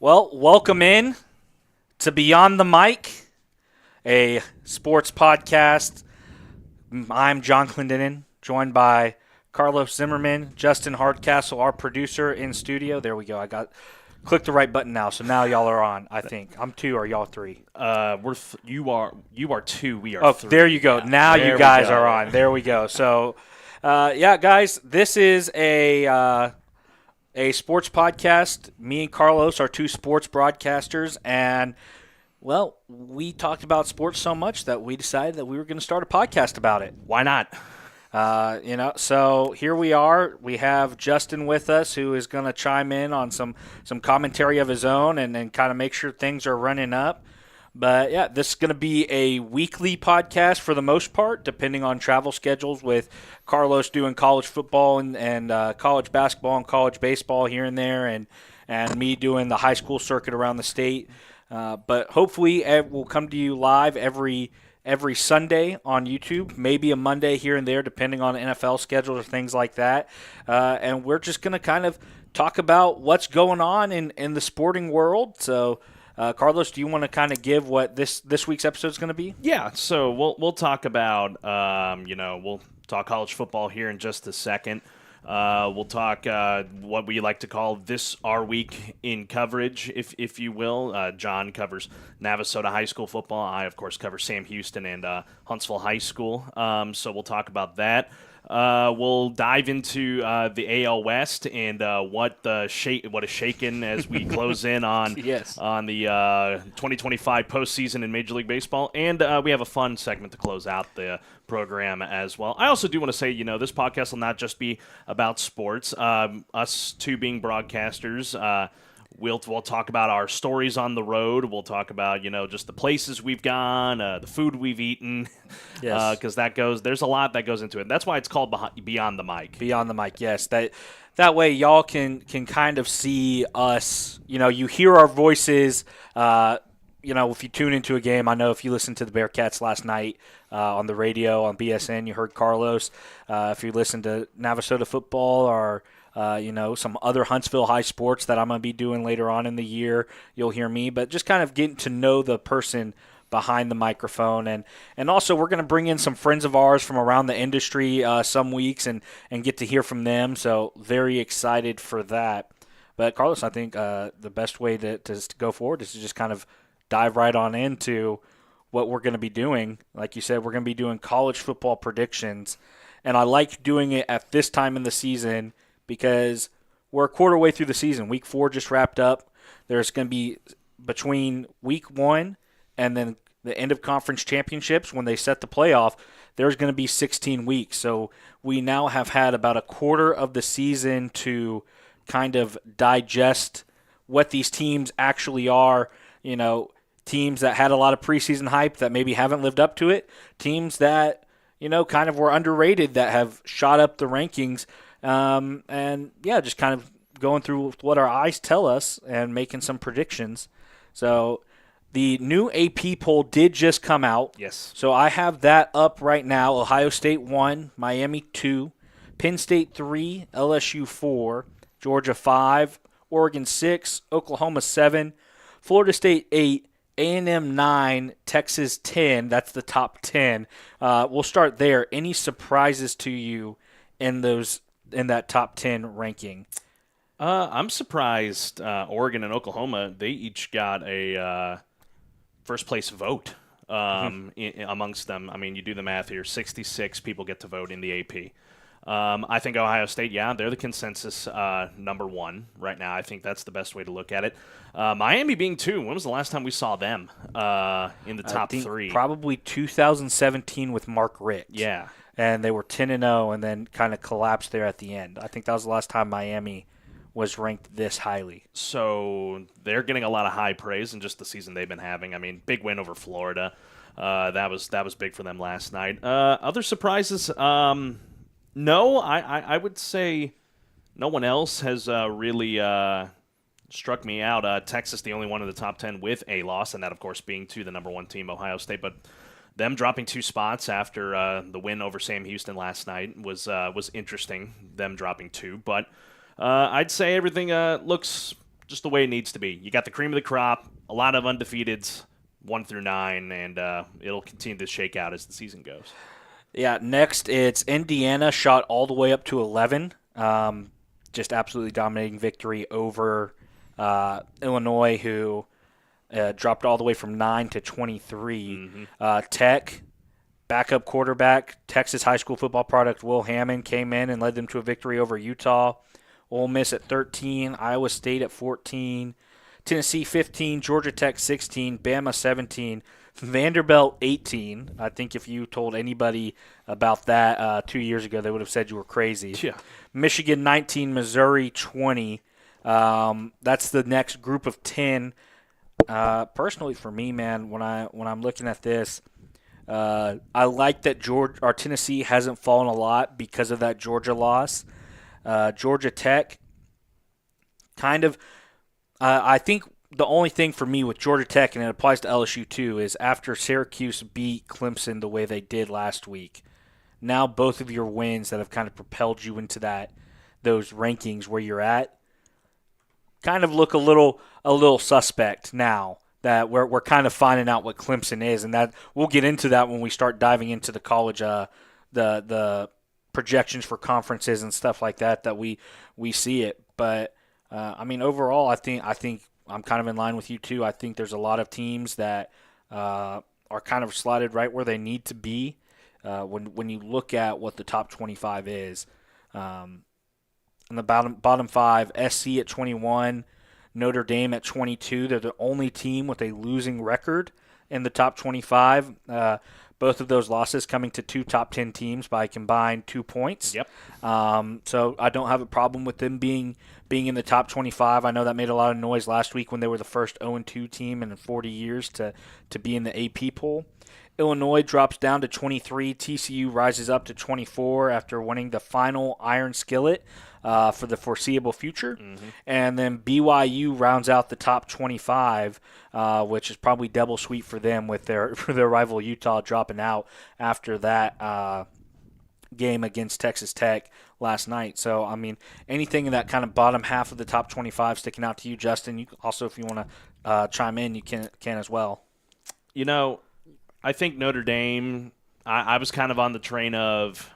Well, welcome in to Beyond the Mic, a sports podcast. I'm John Clendenin, joined by Carlos Zimmermann, Justin Hardcastle, our producer in studio. There we go. Click the right button now, so now y'all are on. I think I'm 2. Are y'all 3? You are 2. We are 3. There you go. Yeah. Now you guys are on. There we go. So, guys, this is a sports podcast. Me and Carlos are 2 sports broadcasters, and well, we talked about sports so much that we decided that we were going to start a podcast about it. Why not? So here we are. We have Justin with us, who is going to chime in on some commentary of his own and then kind of make sure things are running up. But, yeah, this is going to be a weekly podcast for the most part, depending on travel schedules, with Carlos doing college football and college basketball and college baseball here and there, and me doing the high school circuit around the state. But hopefully we'll come to you live every Sunday on YouTube, maybe a Monday here and there, depending on NFL schedules or things like that. And we're just going to kind of talk about what's going on in the sporting world. So, Carlos, do you want to kind of give what this week's episode is going to be? Yeah, so we'll talk about, we'll talk college football here in just a second. We'll talk what we like to call our week in coverage, if you will. John covers Navasota High School football. I, of course, cover Sam Houston and Huntsville High School. So we'll talk about that. We'll dive into the AL West and what is shaken as we close in on Yes. on the 2025 postseason in Major League Baseball, and we have a fun segment to close out the program as well. I also do want to say, this podcast will not just be about sports. Us 2 being broadcasters. We'll talk about our stories on the road. We'll talk about, just the places we've gone, the food we've eaten, because there's a lot that goes into it. That's why it's called Beyond the Mic. Beyond the Mic, yes. That way y'all can kind of see us. You hear our voices. If you tune into a game, I know if you listened to the Bearkats last night on the radio on BSN, you heard Carlos. If you listen to Navasota football or some other Huntsville high sports that I'm going to be doing later on in the year, you'll hear me. But just kind of getting to know the person behind the microphone. And also we're going to bring in some friends of ours from around the industry some weeks and get to hear from them. So very excited for that. But, Carlos, I think the best way to go forward is to just kind of dive right on into what we're going to be doing. Like you said, we're going to be doing college football predictions. And I like doing it at this time in the season because we're a quarter way through the season. Week 4 just wrapped up. There's going to be between week 1 and then the end of conference championships when they set the playoff, there's going to be 16 weeks. So we now have had about a quarter of the season to kind of digest what these teams actually are. Teams that had a lot of preseason hype that maybe haven't lived up to it. Teams that, kind of were underrated that have shot up the rankings. Just kind of going through what our eyes tell us and making some predictions. So the new AP poll did just come out. Yes. So I have that up right now. Ohio State 1, Miami 2, Penn State 3, LSU 4, Georgia 5, Oregon 6, Oklahoma 7, Florida State 8, A&M 9, Texas 10. That's the top 10. We'll start there. Any surprises to you in that top 10 ranking? I'm surprised Oregon and Oklahoma, they each got a first-place vote amongst them. I mean, you do the math here. 66 people get to vote in the AP. I think Ohio State, they're the consensus number 1 right now. I think that's the best way to look at it. Miami being 2, when was the last time we saw them in the top 3? Probably 2017 with Mark Richt. Yeah. And they were 10-0 and then kind of collapsed there at the end. I think that was the last time Miami was ranked this highly. So they're getting a lot of high praise in just the season they've been having. I mean, big win over Florida. That was big for them last night. Other surprises, no, I would say no one else has really struck me out. Texas, the only one in the top 10 with a loss, and that, of course, being to the number 1 team, Ohio State. But them dropping 2 spots after the win over Sam Houston last night was interesting, them dropping 2. But I'd say everything looks just the way it needs to be. You got the cream of the crop, a lot of undefeateds, 1 through 9, and it'll continue to shake out as the season goes. Yeah, next it's Indiana, shot all the way up to 11. Just absolutely dominating victory over Illinois, who dropped all the way from 9 to 23. Tech, backup quarterback, Texas high school football product Will Hammond came in and led them to a victory over Utah. Ole Miss at 13, Iowa State at 14, Tennessee 15, Georgia Tech 16, Bama 17, Vanderbilt 18. I think if you told anybody about that 2 years ago, they would have said you were crazy. Yeah. Michigan 19, Missouri 20. That's the next group of 10. Personally, for me, man, when I'm looking at this, I like that Tennessee hasn't fallen a lot because of that Georgia loss. Georgia Tech, kind of. I think the only thing for me with Georgia Tech, and it applies to LSU too, is after Syracuse beat Clemson the way they did last week, now both of your wins that have kind of propelled you into those rankings where you're at kind of look a little suspect now that we're kind of finding out what Clemson is, and that we'll get into that when we start diving into the college the projections for conferences and stuff like that we see it. But I mean, overall, I think I'm kind of in line with you too. I think there's a lot of teams that are kind of slotted right where they need to be when you look at what the top 25 is. In the bottom 5, SC at 21, Notre Dame at 22. They're the only team with a losing record in the top 25. Both of those losses coming to 2 top 10 teams by combined 2 points. Yep. So I don't have a problem with them being in the top 25. I know that made a lot of noise last week when they were the first 0-2 team in 40 years to be in the AP poll. Illinois drops down to 23. TCU rises up to 24 after winning the final Iron Skillet for the foreseeable future. And then BYU rounds out the top 25, which is probably double sweet for them with their rival Utah dropping out after that game against Texas Tech last night. So, I mean, anything in that kind of bottom half of the top 25 sticking out to you, Justin? You also, if you want to chime in, you can as well. You know, I think Notre Dame, I was kind of on the train of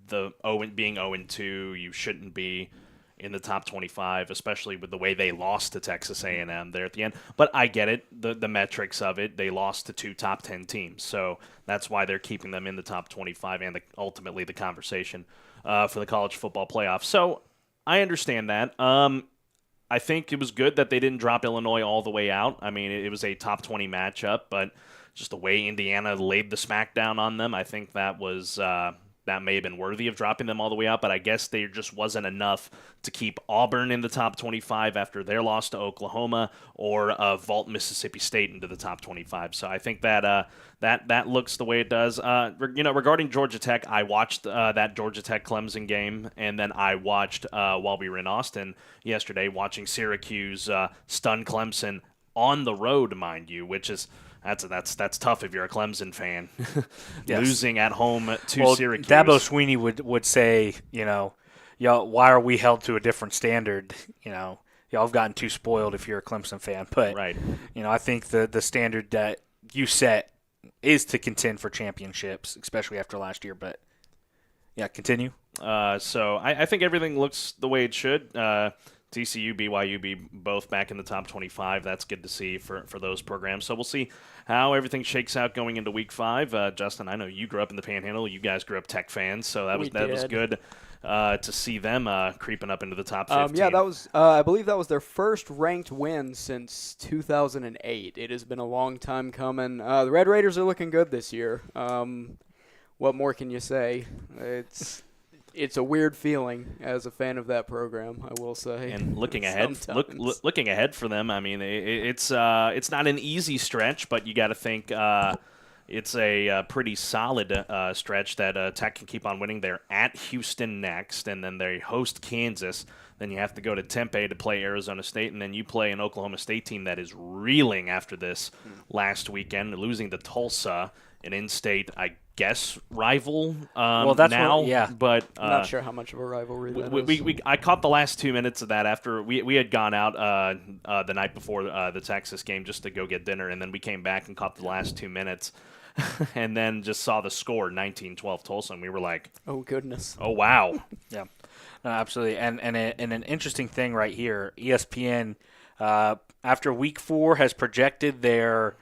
being 0-2. You shouldn't be in the top 25, especially with the way they lost to Texas A&M there at the end. But I get it, the metrics of it. They lost to 2 top 10 teams, so that's why they're keeping them in the top 25 and ultimately the conversation for the college football playoff. So I understand that. I think it was good that they didn't drop Illinois all the way out. I mean, it was a top 20 matchup, but just the way Indiana laid the smackdown on them, I think that was that may have been worthy of dropping them all the way out, but I guess there just wasn't enough to keep Auburn in the top 25 after their loss to Oklahoma, or vault Mississippi State into the top 25. So I think that that looks the way it does. Regarding Georgia Tech, I watched that Georgia Tech Clemson game, and then I watched while we were in Austin yesterday, watching Syracuse stun Clemson on the road, mind you, which is. That's tough if you're a Clemson fan. Yes. Losing at home to Syracuse. Dabo Sweeney would say, y'all, why are we held to a different standard? Y'all have gotten too spoiled if you're a Clemson fan. But, right. I think the standard that you set is to contend for championships, especially after last year. But, yeah, continue. So I think everything looks the way it should. TCU, BYU be both back in the top 25. That's good to see for those programs. So we'll see how everything shakes out going into Week 5. Justin, I know you grew up in the Panhandle. You guys grew up Tech fans, so that was good to see them creeping up into the top 15. Yeah, that was I believe that was their first ranked win since 2008. It has been a long time coming. The Red Raiders are looking good this year. What more can you say? It's a weird feeling as a fan of that program, I will say. And looking ahead, looking ahead for them, I mean, it's not an easy stretch, but you got to think it's a pretty solid stretch that Tech can keep on winning. They're at Houston next, and then they host Kansas. Then you have to go to Tempe to play Arizona State, and then you play an Oklahoma State team that is reeling after this last weekend, losing to Tulsa. an in-state, I guess, rival. Well, that's now, yeah. but I'm not sure how much of a rivalry that is. I caught the last 2 minutes of that after we had gone out the night before the Texas game just to go get dinner, and then we came back and caught the last 2 minutes, and then just saw the score 19-12 Tulsa, and we were like, oh goodness, oh wow, Yeah, no, absolutely. And an interesting thing right here, ESPN after Week 4 has projected their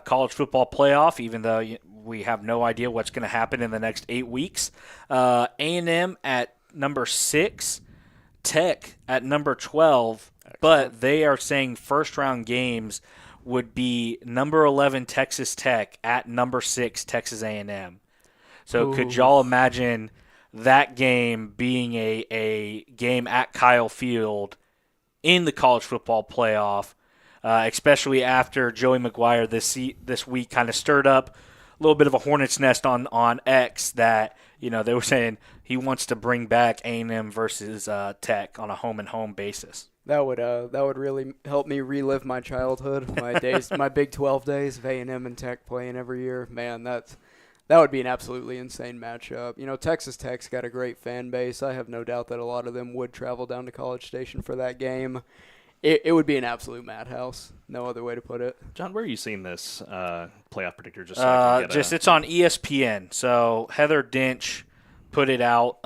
college football playoff, even though we have no idea what's going to happen in the next 8 weeks. A&M at number 6, Tech at number 12, but they are saying first-round games would be number 11 Texas Tech at number 6 Texas A&M. So could y'all imagine that game being a game at Kyle Field in the college football playoff, especially after Joey McGuire this week kind of stirred up a little bit of a hornet's nest on X that they were saying he wants to bring back A&M versus Tech on a home-and-home basis. that would really help me relive my childhood, my days, my Big 12 days of A&M and Tech playing every year. Man, that would be an absolutely insane matchup. Texas Tech's got a great fan base. I have no doubt that a lot of them would travel down to College Station for that game. It would be an absolute madhouse. No other way to put it. John, where are you seeing this playoff predictor? Just so I can get it's on ESPN. So Heather Dinch put it out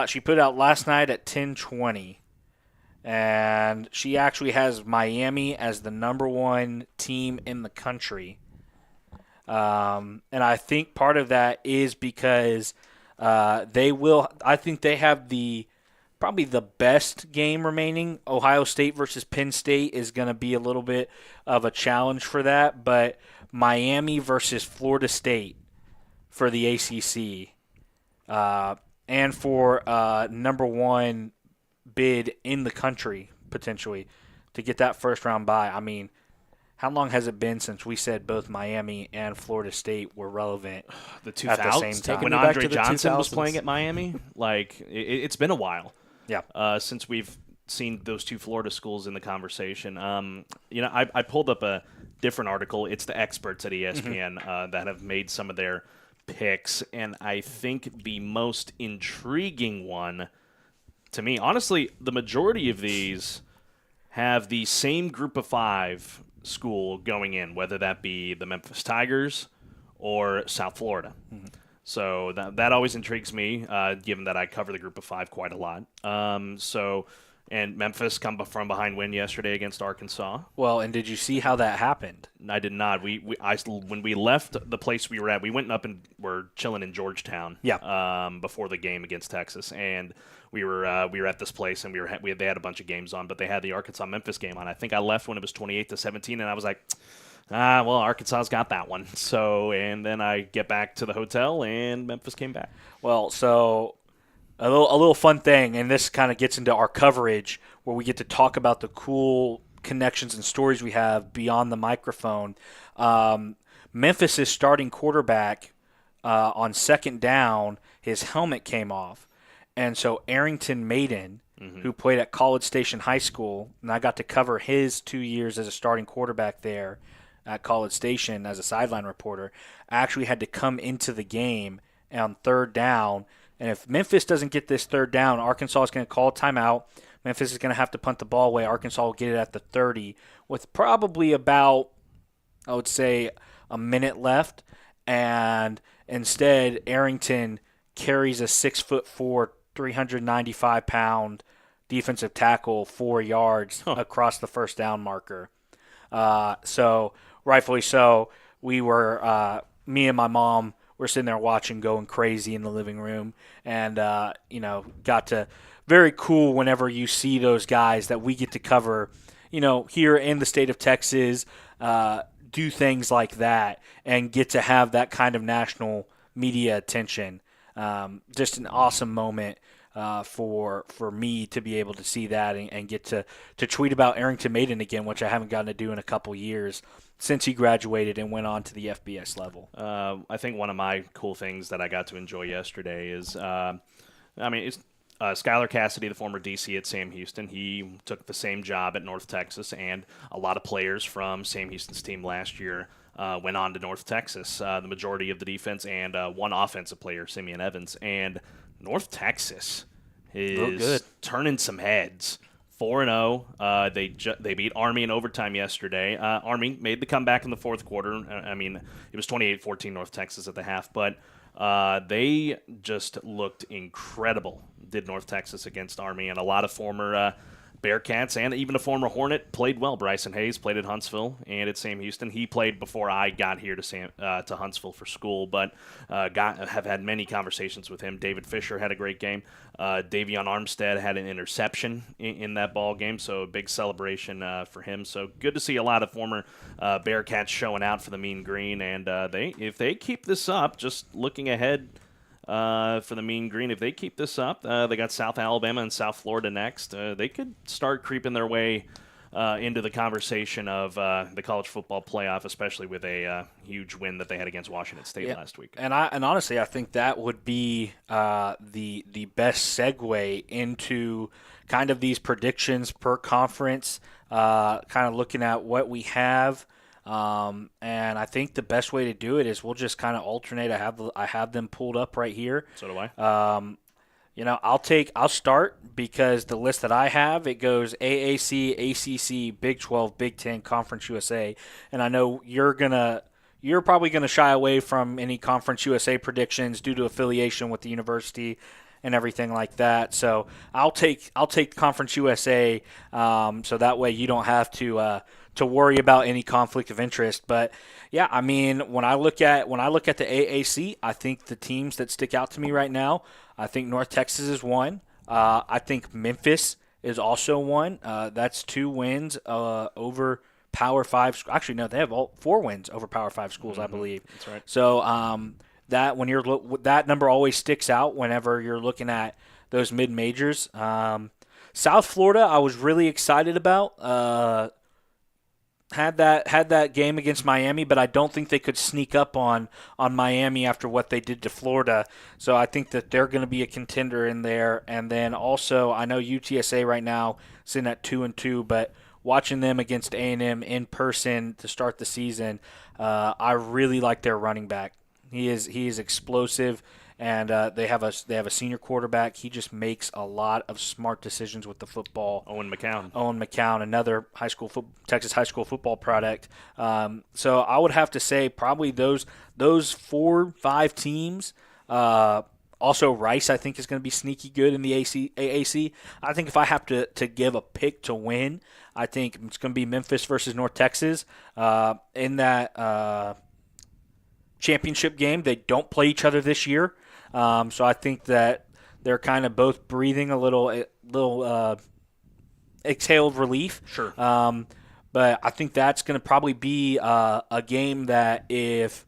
she put it out last night at 10:20, and she actually has Miami as the number 1 team in the country. And I think part of that is because I think they have probably the best game remaining. Ohio State versus Penn State is going to be a little bit of a challenge for that, but Miami versus Florida State for the ACC and for number 1 bid in the country, potentially, to get that first-round bye. I mean, how long has it been since we said both Miami and Florida State were relevant the 2000s, at the same time? when Andre Johnson was playing at Miami? It's been a while. Yeah. Since we've seen those 2 Florida schools in the conversation. I pulled up a different article. It's the experts at ESPN that have made some of their picks, and I think the most intriguing one to me, honestly, the majority of these have the same group of 5 school going in, whether that be the Memphis Tigers or South Florida. So that always intrigues me, given that I cover the group of 5 quite a lot. And Memphis come from behind win yesterday against Arkansas. Well, and did you see how that happened? I did not. When we left the place we were at, we went up and were chilling in Georgetown. Yeah. Before the game against Texas, and we were at this place, and they had a bunch of games on, but they had the Arkansas-Memphis game on. I think I left when it was 28-17, and I was like, well, Arkansas's got that one. So, and then I get back to the hotel, and Memphis came back. Well, so a little fun thing, and this kind of gets into our coverage where we get to talk about the cool connections and stories we have beyond the microphone. Memphis' starting quarterback on second down, his helmet came off. And so Arrington Maiden, who played at College Station High School, and I got to cover his 2 years as a starting quarterback there at College Station as a sideline reporter, actually had to come into the game on third down. And if Memphis doesn't get this third down, Arkansas is going to call a timeout. Memphis is going to have to punt the ball away. Arkansas will get it at the 30 with probably about, I would say, a minute left. And instead, Arrington carries a 6'4", 395-pound defensive tackle 4 yards across the first down marker. So rightfully so, we were me and my mom were sitting there watching, going crazy in the living room, and got to very cool whenever you see those guys that we get to cover, here in the state of Texas, do things like that and get to have that kind of national media attention. Just an awesome moment for me to be able to see that and get to tweet about Arrington Maiden again, which I haven't gotten to do in a couple years since he graduated and went on to the FBS level. I think one of my cool things that I got to enjoy yesterday is, it's Skylar Cassidy, the former DC at Sam Houston. He took the same job at North Texas, and a lot of players from Sam Houston's team last year went on to North Texas, the majority of the defense, and one offensive player, Simeon Evans. And North Texas is turning some heads. 4-0. They beat Army in overtime yesterday. Army made the comeback in the fourth quarter. I mean, it was 28-14 North Texas at the half, but they just looked incredible, did North Texas against Army, and a lot of former Bearkats and even a former Hornet played well. Bryson Hayes played at Huntsville and at Sam Houston. He played before I got here to Huntsville for school, but have had many conversations with him. David Fisher had a great game. Davion Armstead had an interception in that ball game, so a big celebration for him. So good to see a lot of former Bearcats showing out for the Mean Green, and if they keep this up, just looking ahead for the Mean Green, if they keep this up, they got South Alabama and South Florida next. They could start creeping their way into the conversation of the college football playoff, especially with a huge win that they had against Washington State last week. And honestly, I think that would be the best segue into kind of these predictions per conference, kind of looking at what we have. And I think the best way to do it is we'll just kind of alternate. I have them pulled up right here. So do I. I'll start because the list that I have, it goes AAC, ACC, Big 12, Big 10, Conference USA, and I know you're probably gonna shy away from any Conference USA predictions due to affiliation with the university and everything like that. So I'll take Conference USA, so that way you don't have to worry about any conflict of interest. But yeah, I mean, when I look at the AAC, I think the teams that stick out to me right now, I think North Texas is one. I think Memphis is also one. That's 2 wins over Power 5. Actually, no, they have all 4 wins over Power 5 schools, I believe. That's right. So that that number always sticks out whenever you're looking at those mid majors. South Florida, I was really excited about. Had that game against Miami, but I don't think they could sneak up on Miami after what they did to Florida. So I think that they're going to be a contender in there. And then also, I know UTSA right now sitting at 2-2, but watching them against A&M in person to start the season, I really like their running back. He is explosive. And they have a senior quarterback. He just makes a lot of smart decisions with the football. Owen McCown, another Texas high school football product. So I would have to say probably those 4-5 teams. Also, Rice I think is going to be sneaky good in the AAC. I think if I have to give a pick to win, I think it's going to be Memphis versus North Texas in that championship game. They don't play each other this year. So I think that they're kind of both breathing a little exhaled relief. Sure. But I think that's going to probably be a game that if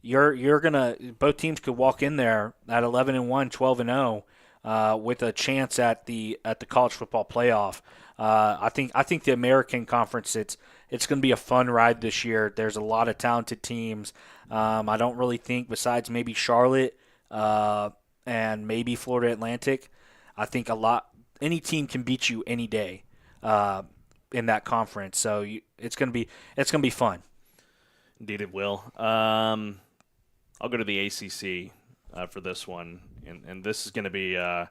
both teams could walk in there at 11-1, 12-0 with a chance at the college football playoff. I think the American Conference it's going to be a fun ride this year. There's a lot of talented teams. I don't really think besides maybe Charlotte. And maybe Florida Atlantic. I think any team can beat you any day in that conference. So it's gonna be fun. Indeed, it will. I'll go to the ACC for this one, and this is gonna be a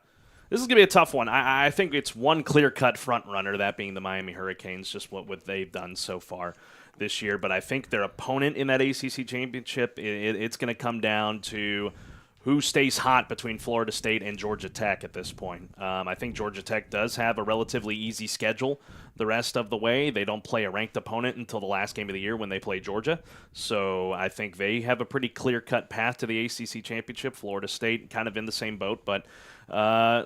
tough one. I think it's one clear-cut front runner, that being the Miami Hurricanes, just what they've done so far this year. But I think their opponent in that ACC championship, it's going to come down to who stays hot between Florida State and Georgia Tech at this point. I think Georgia Tech does have a relatively easy schedule the rest of the way. They don't play a ranked opponent until the last game of the year when they play Georgia. So I think they have a pretty clear-cut path to the ACC championship. Florida State kind of in the same boat. But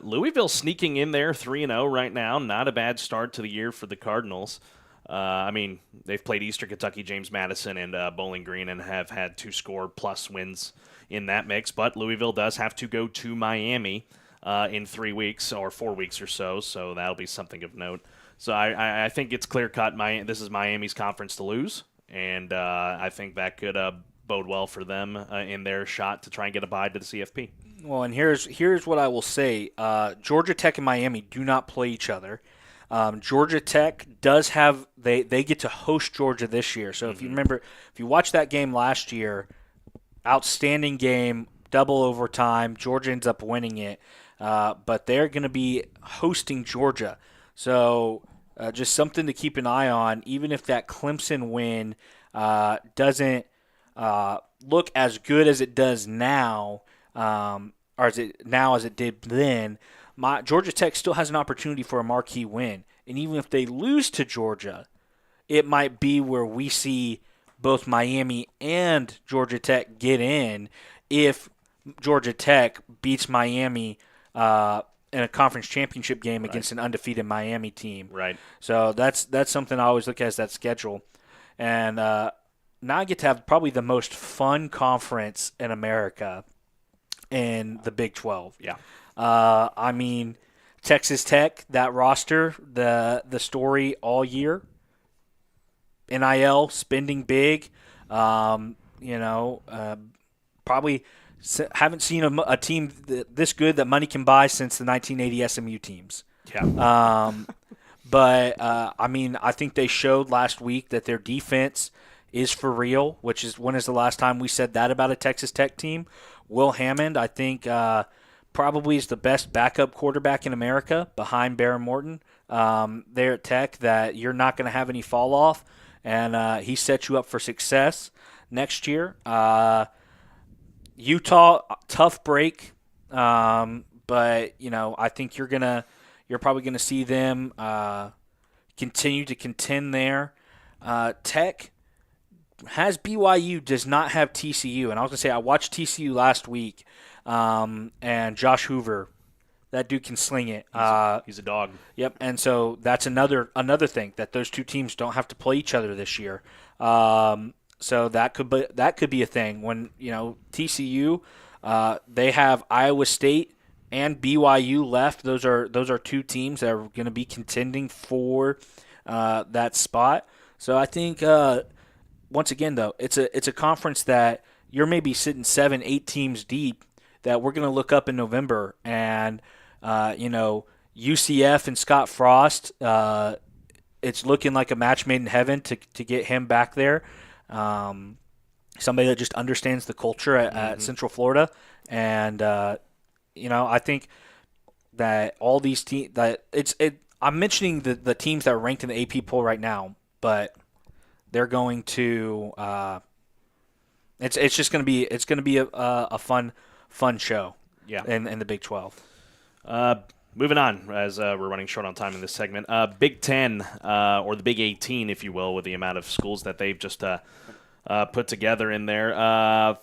Louisville sneaking in there 3-0 right now. Not a bad start to the year for the Cardinals. I mean, they've played Eastern Kentucky, James Madison, and Bowling Green and have had 2-score-plus wins in that mix. But Louisville does have to go to Miami in 3 weeks or 4 weeks or so, so that'll be something of note. So I think it's clear-cut. This is Miami's conference to lose, and I think that could bode well for them in their shot to try and get a bye to the CFP. Well, and here's what I will say. Georgia Tech and Miami do not play each other. Georgia Tech does have they get to host Georgia this year. So if you remember, if you watched that game last year, outstanding game, double overtime. Georgia ends up winning it, but they're going to be hosting Georgia. So just something to keep an eye on. Even if that Clemson win doesn't look as good as it does now, or as it did then, Georgia Tech still has an opportunity for a marquee win. And even if they lose to Georgia, it might be where we see both Miami and Georgia Tech get in if Georgia Tech beats Miami in a conference championship game against an undefeated Miami team. Right. So that's something I always look at as that schedule. And now I get to have probably the most fun conference in America in the Big 12. Yeah. I mean, Texas Tech, that roster, the story all year, NIL, spending big, probably haven't seen a team this good that money can buy since the 1980 SMU teams. Yeah. I think they showed last week that their defense is for real, which is when is the last time we said that about a Texas Tech team? Will Hammond, I think, probably is the best backup quarterback in America behind Baron Morton there at Tech, that you're not going to have any fall off, and he sets you up for success next year. Utah, tough break, but I think you're probably gonna see them continue to contend there. Tech has BYU, does not have TCU, and I was gonna say I watched TCU last week, and Josh Hoover, that dude can sling it. He's a dog. Yep, and so that's another thing, that those two teams don't have to play each other this year. So that could be a thing when TCU, they have Iowa State and BYU left. Those are two teams that are going to be contending for that spot. So I think once again though, it's a conference that you're maybe sitting 7-8 teams deep that we're going to look up in November, and UCF and Scott Frost, it's looking like a match made in heaven to get him back there. Somebody that just understands the culture at Central Florida, and I think that all these teams I'm mentioning the teams that are ranked in the AP poll right now, but they're going to it's going to be a fun show. Yeah. In the Big 12. Moving on, as we're running short on time in this segment, Big 10, or the Big 18, if you will, with the amount of schools that they've just put together in there.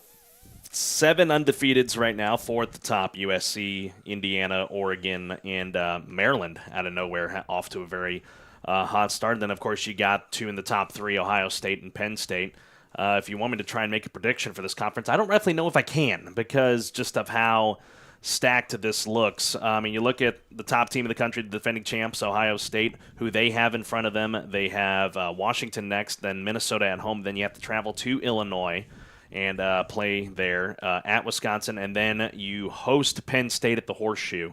7 undefeateds right now, 4 at the top: USC, Indiana, Oregon, and Maryland out of nowhere, off to a very hot start. And then, of course, you got 2 in the top 3, Ohio State and Penn State. If you want me to try and make a prediction for this conference, I don't really know if I can, because just of how stacked this looks. You look at the top team in the country, the defending champs, Ohio State, who they have in front of them. They have Washington next, then Minnesota at home. Then you have to travel to Illinois and play there at Wisconsin. And then you host Penn State at the Horseshoe,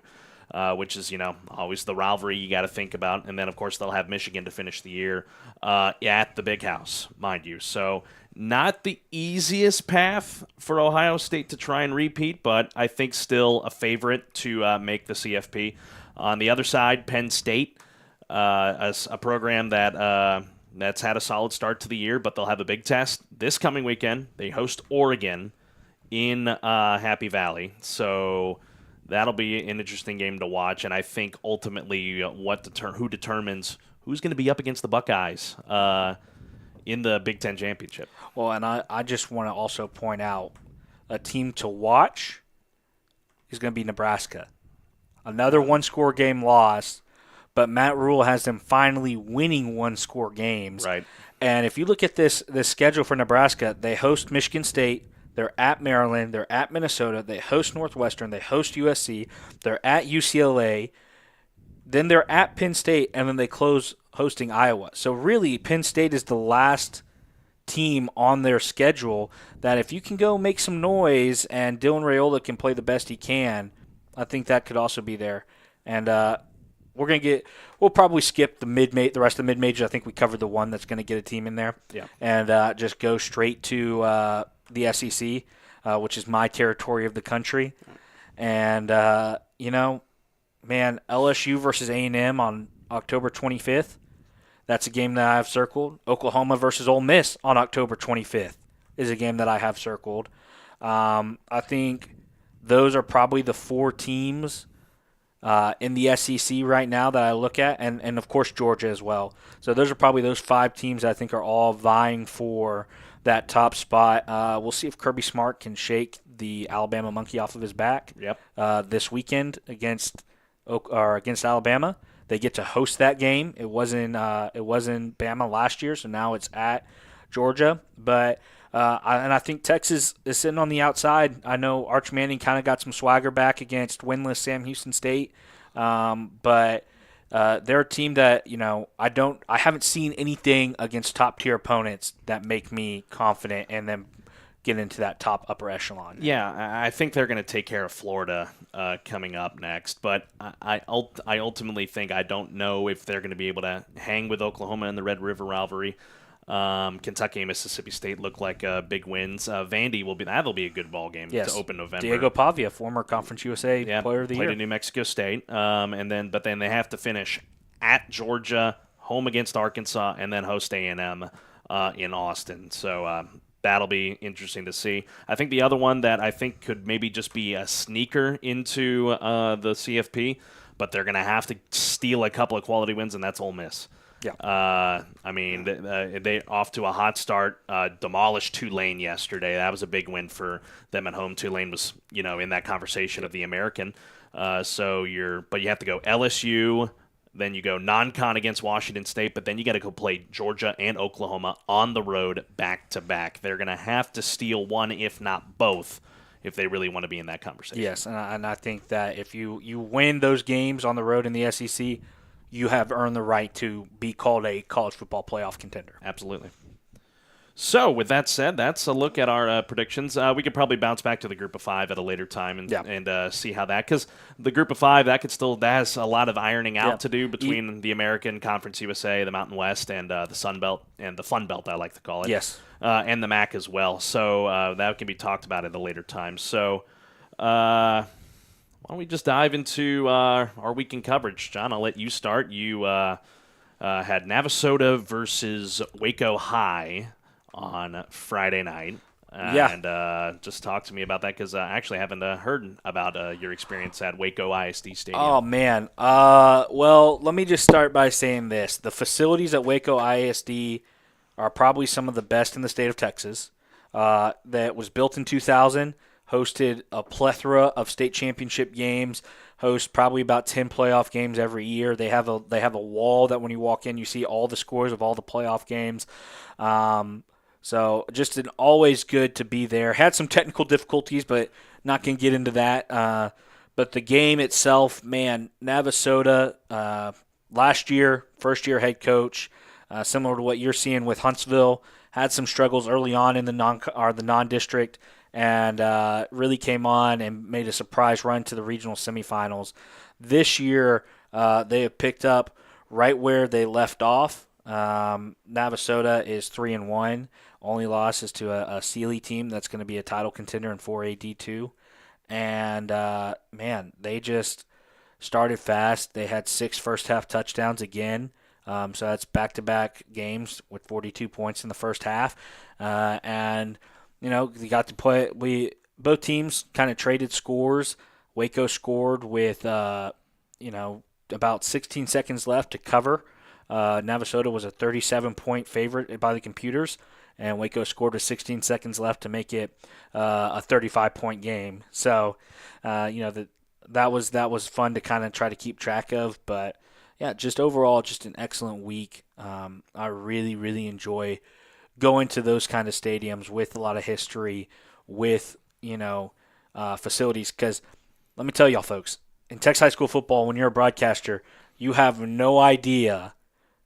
which is, always the rivalry you got to think about. And then, of course, they'll have Michigan to finish the year at the Big House, mind you. So not the easiest path for Ohio State to try and repeat, but I think still a favorite to make the CFP. On the other side, Penn State, as a program that's had a solid start to the year, but they'll have a big test this coming weekend. They host Oregon in Happy Valley, so that'll be an interesting game to watch. And I think ultimately, who determines who's going to be up against the Buckeyes in the Big Ten championship. Well, and I just want to also point out a team to watch is going to be Nebraska. Another one-score game loss, but Matt Rule has them finally winning one-score games. Right. And if you look at this schedule for Nebraska, they host Michigan State, they're at Maryland, they're at Minnesota, they host Northwestern, they host USC, they're at UCLA, then they're at Penn State, and then they close hosting Iowa. So really, Penn State is the last team on their schedule that if you can go make some noise and Dylan Raiola can play the best he can, I think that could also be there. And we'll probably skip the rest of the mid-majors. I think we covered the one that's going to get a team in there. Yeah. And just go straight to the SEC, which is my territory of the country. And, man, LSU versus A&M on October 25th. That's a game that I have circled. Oklahoma versus Ole Miss on October 25th is a game that I have circled. I think those are probably the 4 teams in the SEC right now that I look at, and of course Georgia as well. So those are probably those 5 teams that I think are all vying for that top spot. We'll see if Kirby Smart can shake the Alabama monkey off of his back this weekend against Alabama. They get to host that game. It was in Bama last year, so now it's at Georgia. But I think Texas is sitting on the outside. I know Arch Manning kind of got some swagger back against winless Sam Houston State, but they're a team that I haven't seen anything against top tier opponents that make me confident in them get into that top upper echelon. Yeah, I think they're going to take care of Florida coming up next, but I ultimately think I don't know if they're going to be able to hang with Oklahoma in the Red River rivalry. Kentucky and Mississippi State look like big wins. Vandy that'll be a good ball game to open November. Diego Pavia, former Conference USA Player of the Year, played at New Mexico State, but then they have to finish at Georgia, home against Arkansas, and then host A&M in Austin. So that'll be interesting to see. I think the other one that I think could maybe just be a sneaker into the CFP, but they're going to have to steal a couple of quality wins, and that's Ole Miss. Yeah. They off to a hot start, demolished Tulane yesterday. That was a big win for them at home. Tulane was, in that conversation of the American. But you have to go LSU, then you go non-con against Washington State, but then you got to go play Georgia and Oklahoma on the road back-to-back. They're going to have to steal one, if not both, if they really want to be in that conversation. Yes, and I think that if you win those games on the road in the SEC, you have earned the right to be called a college football playoff contender. Absolutely. So, with that said, that's a look at our predictions. We could probably bounce back to the Group of 5 at a later time and see how that, because the Group of 5 that has a lot of ironing out to do between the American Conference USA, the Mountain West, and the Sun Belt and the Fun Belt, I like to call it. Yes, and the MAC as well. So that can be talked about at a later time. So, why don't we just dive into our weekend coverage, John? I'll let you start. You had Navasota versus Waco High on Friday night. And just talk to me about that, because I actually haven't heard about your experience at Waco ISD Stadium. Oh, man. Well, let me just start by saying this. The facilities at Waco ISD are probably some of the best in the state of Texas. That was built in 2000, hosted a plethora of state championship games, host probably about 10 playoff games every year. They have a wall that when you walk in, you see all the scores of all the playoff games. So just always good to be there. Had some technical difficulties, but not going to get into that. But the game itself, man, Navasota, last year, first-year head coach, similar to what you're seeing with Huntsville, had some struggles early on in the non-district, and really came on and made a surprise run to the regional semifinals. This year, they have picked up right where they left off. Navasota is 3-1. Only loss is to a Sealy team that's going to be a title contender in 4A D2. And, man, they just started fast. They had 6 first-half touchdowns again. So that's back-to-back games with 42 points in the first half. And, you got to play. Both teams kind of traded scores. Waco scored with, about 16 seconds left to cover. Navasota was a 37-point favorite by the computers, and Waco scored with 16 seconds left to make it a 35-point game. So, that was fun to kind of try to keep track of. But, yeah, just overall, just an excellent week. I really, really enjoy going to those kind of stadiums with a lot of history, with, facilities. Because let me tell y'all, folks, in Texas high school football, when you're a broadcaster, you have no idea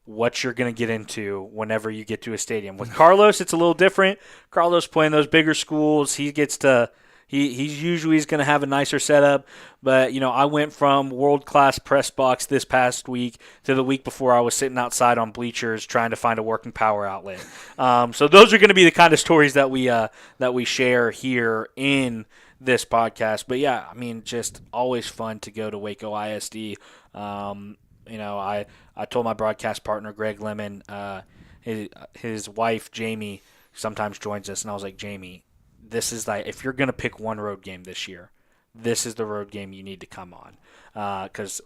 what you're going to get into whenever you get to a stadium. With Carlos, it's a little different. Carlos playing those bigger schools, he gets to He's usually going to have a nicer setup, but I went from world-class press box this past week to the week before I was sitting outside on bleachers trying to find a working power outlet. So those are going to be the kind of stories that we share here in this podcast. But yeah, I mean, just always fun to go to Waco ISD. I told my broadcast partner Greg Lemon, his wife Jamie sometimes joins us, and I was like, Jamie, this is if you're going to pick one road game this year, this is the road game you need to come on, because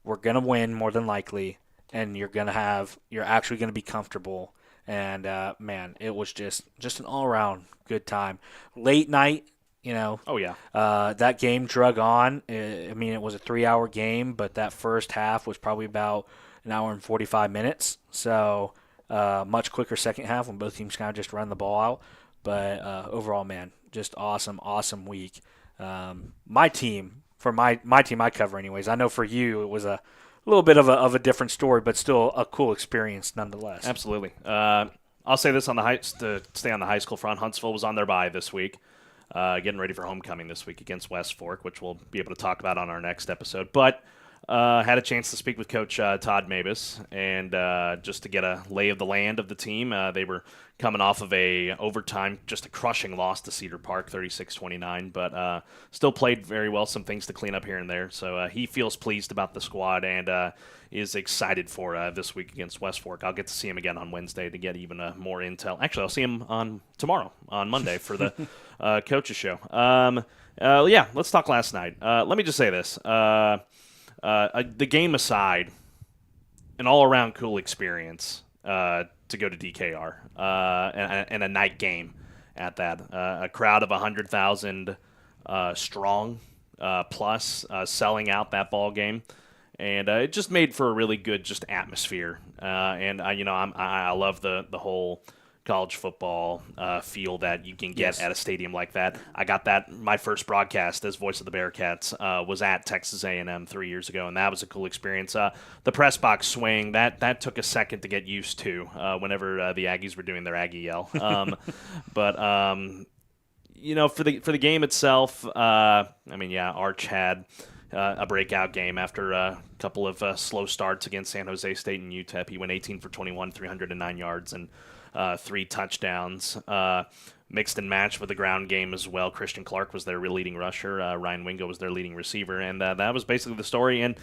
we're going to win more than likely, and you're actually going to be comfortable. And man, it was just an all around good time. Late night, Oh yeah. that game drug on. I mean, it was a 3-hour game, but that first half was probably about an hour and 45 minutes. So much quicker second half when both teams kind of just run the ball out. But overall, man, just awesome week. My team I cover anyways. I know for you it was a little bit of a different story, but still a cool experience nonetheless. Absolutely. I'll say this to stay on the high school front. Huntsville was on their bye this week, getting ready for homecoming this week against West Fork, which we'll be able to talk about on our next episode. But had a chance to speak with Coach Todd Mabus, and just to get a lay of the land of the team. They were coming off of a overtime, just a crushing loss to Cedar Park, 36-29, but still played very well. Some things to clean up here and there. So he feels pleased about the squad and is excited for this week against West Fork. I'll get to see him again on Wednesday to get even more intel. Actually, I'll see him tomorrow on Monday for the coaches show. Yeah, let's talk last night. Let me just say this. The game aside, an all-around cool experience to go to DKR and a night game at that. A crowd of 100,000 strong plus selling out that ball game. And it just made for a really good just atmosphere. I love the whole college football feel that you can get at a stadium like that. I got that. My first broadcast as voice of the Bearkats was at Texas A&M 3 years ago, and that was a cool experience. The press box swing, that took a second to get used to whenever the Aggies were doing their Aggie yell. But for the game itself, Arch had a breakout game after a couple of slow starts against San Jose State and UTEP. He went 18 for 21, 309 yards, and 3 touchdowns. Mixed and matched with the ground game as well. Christian Clark was their leading rusher. Ryan Wingo was their leading receiver. And that was basically the story. And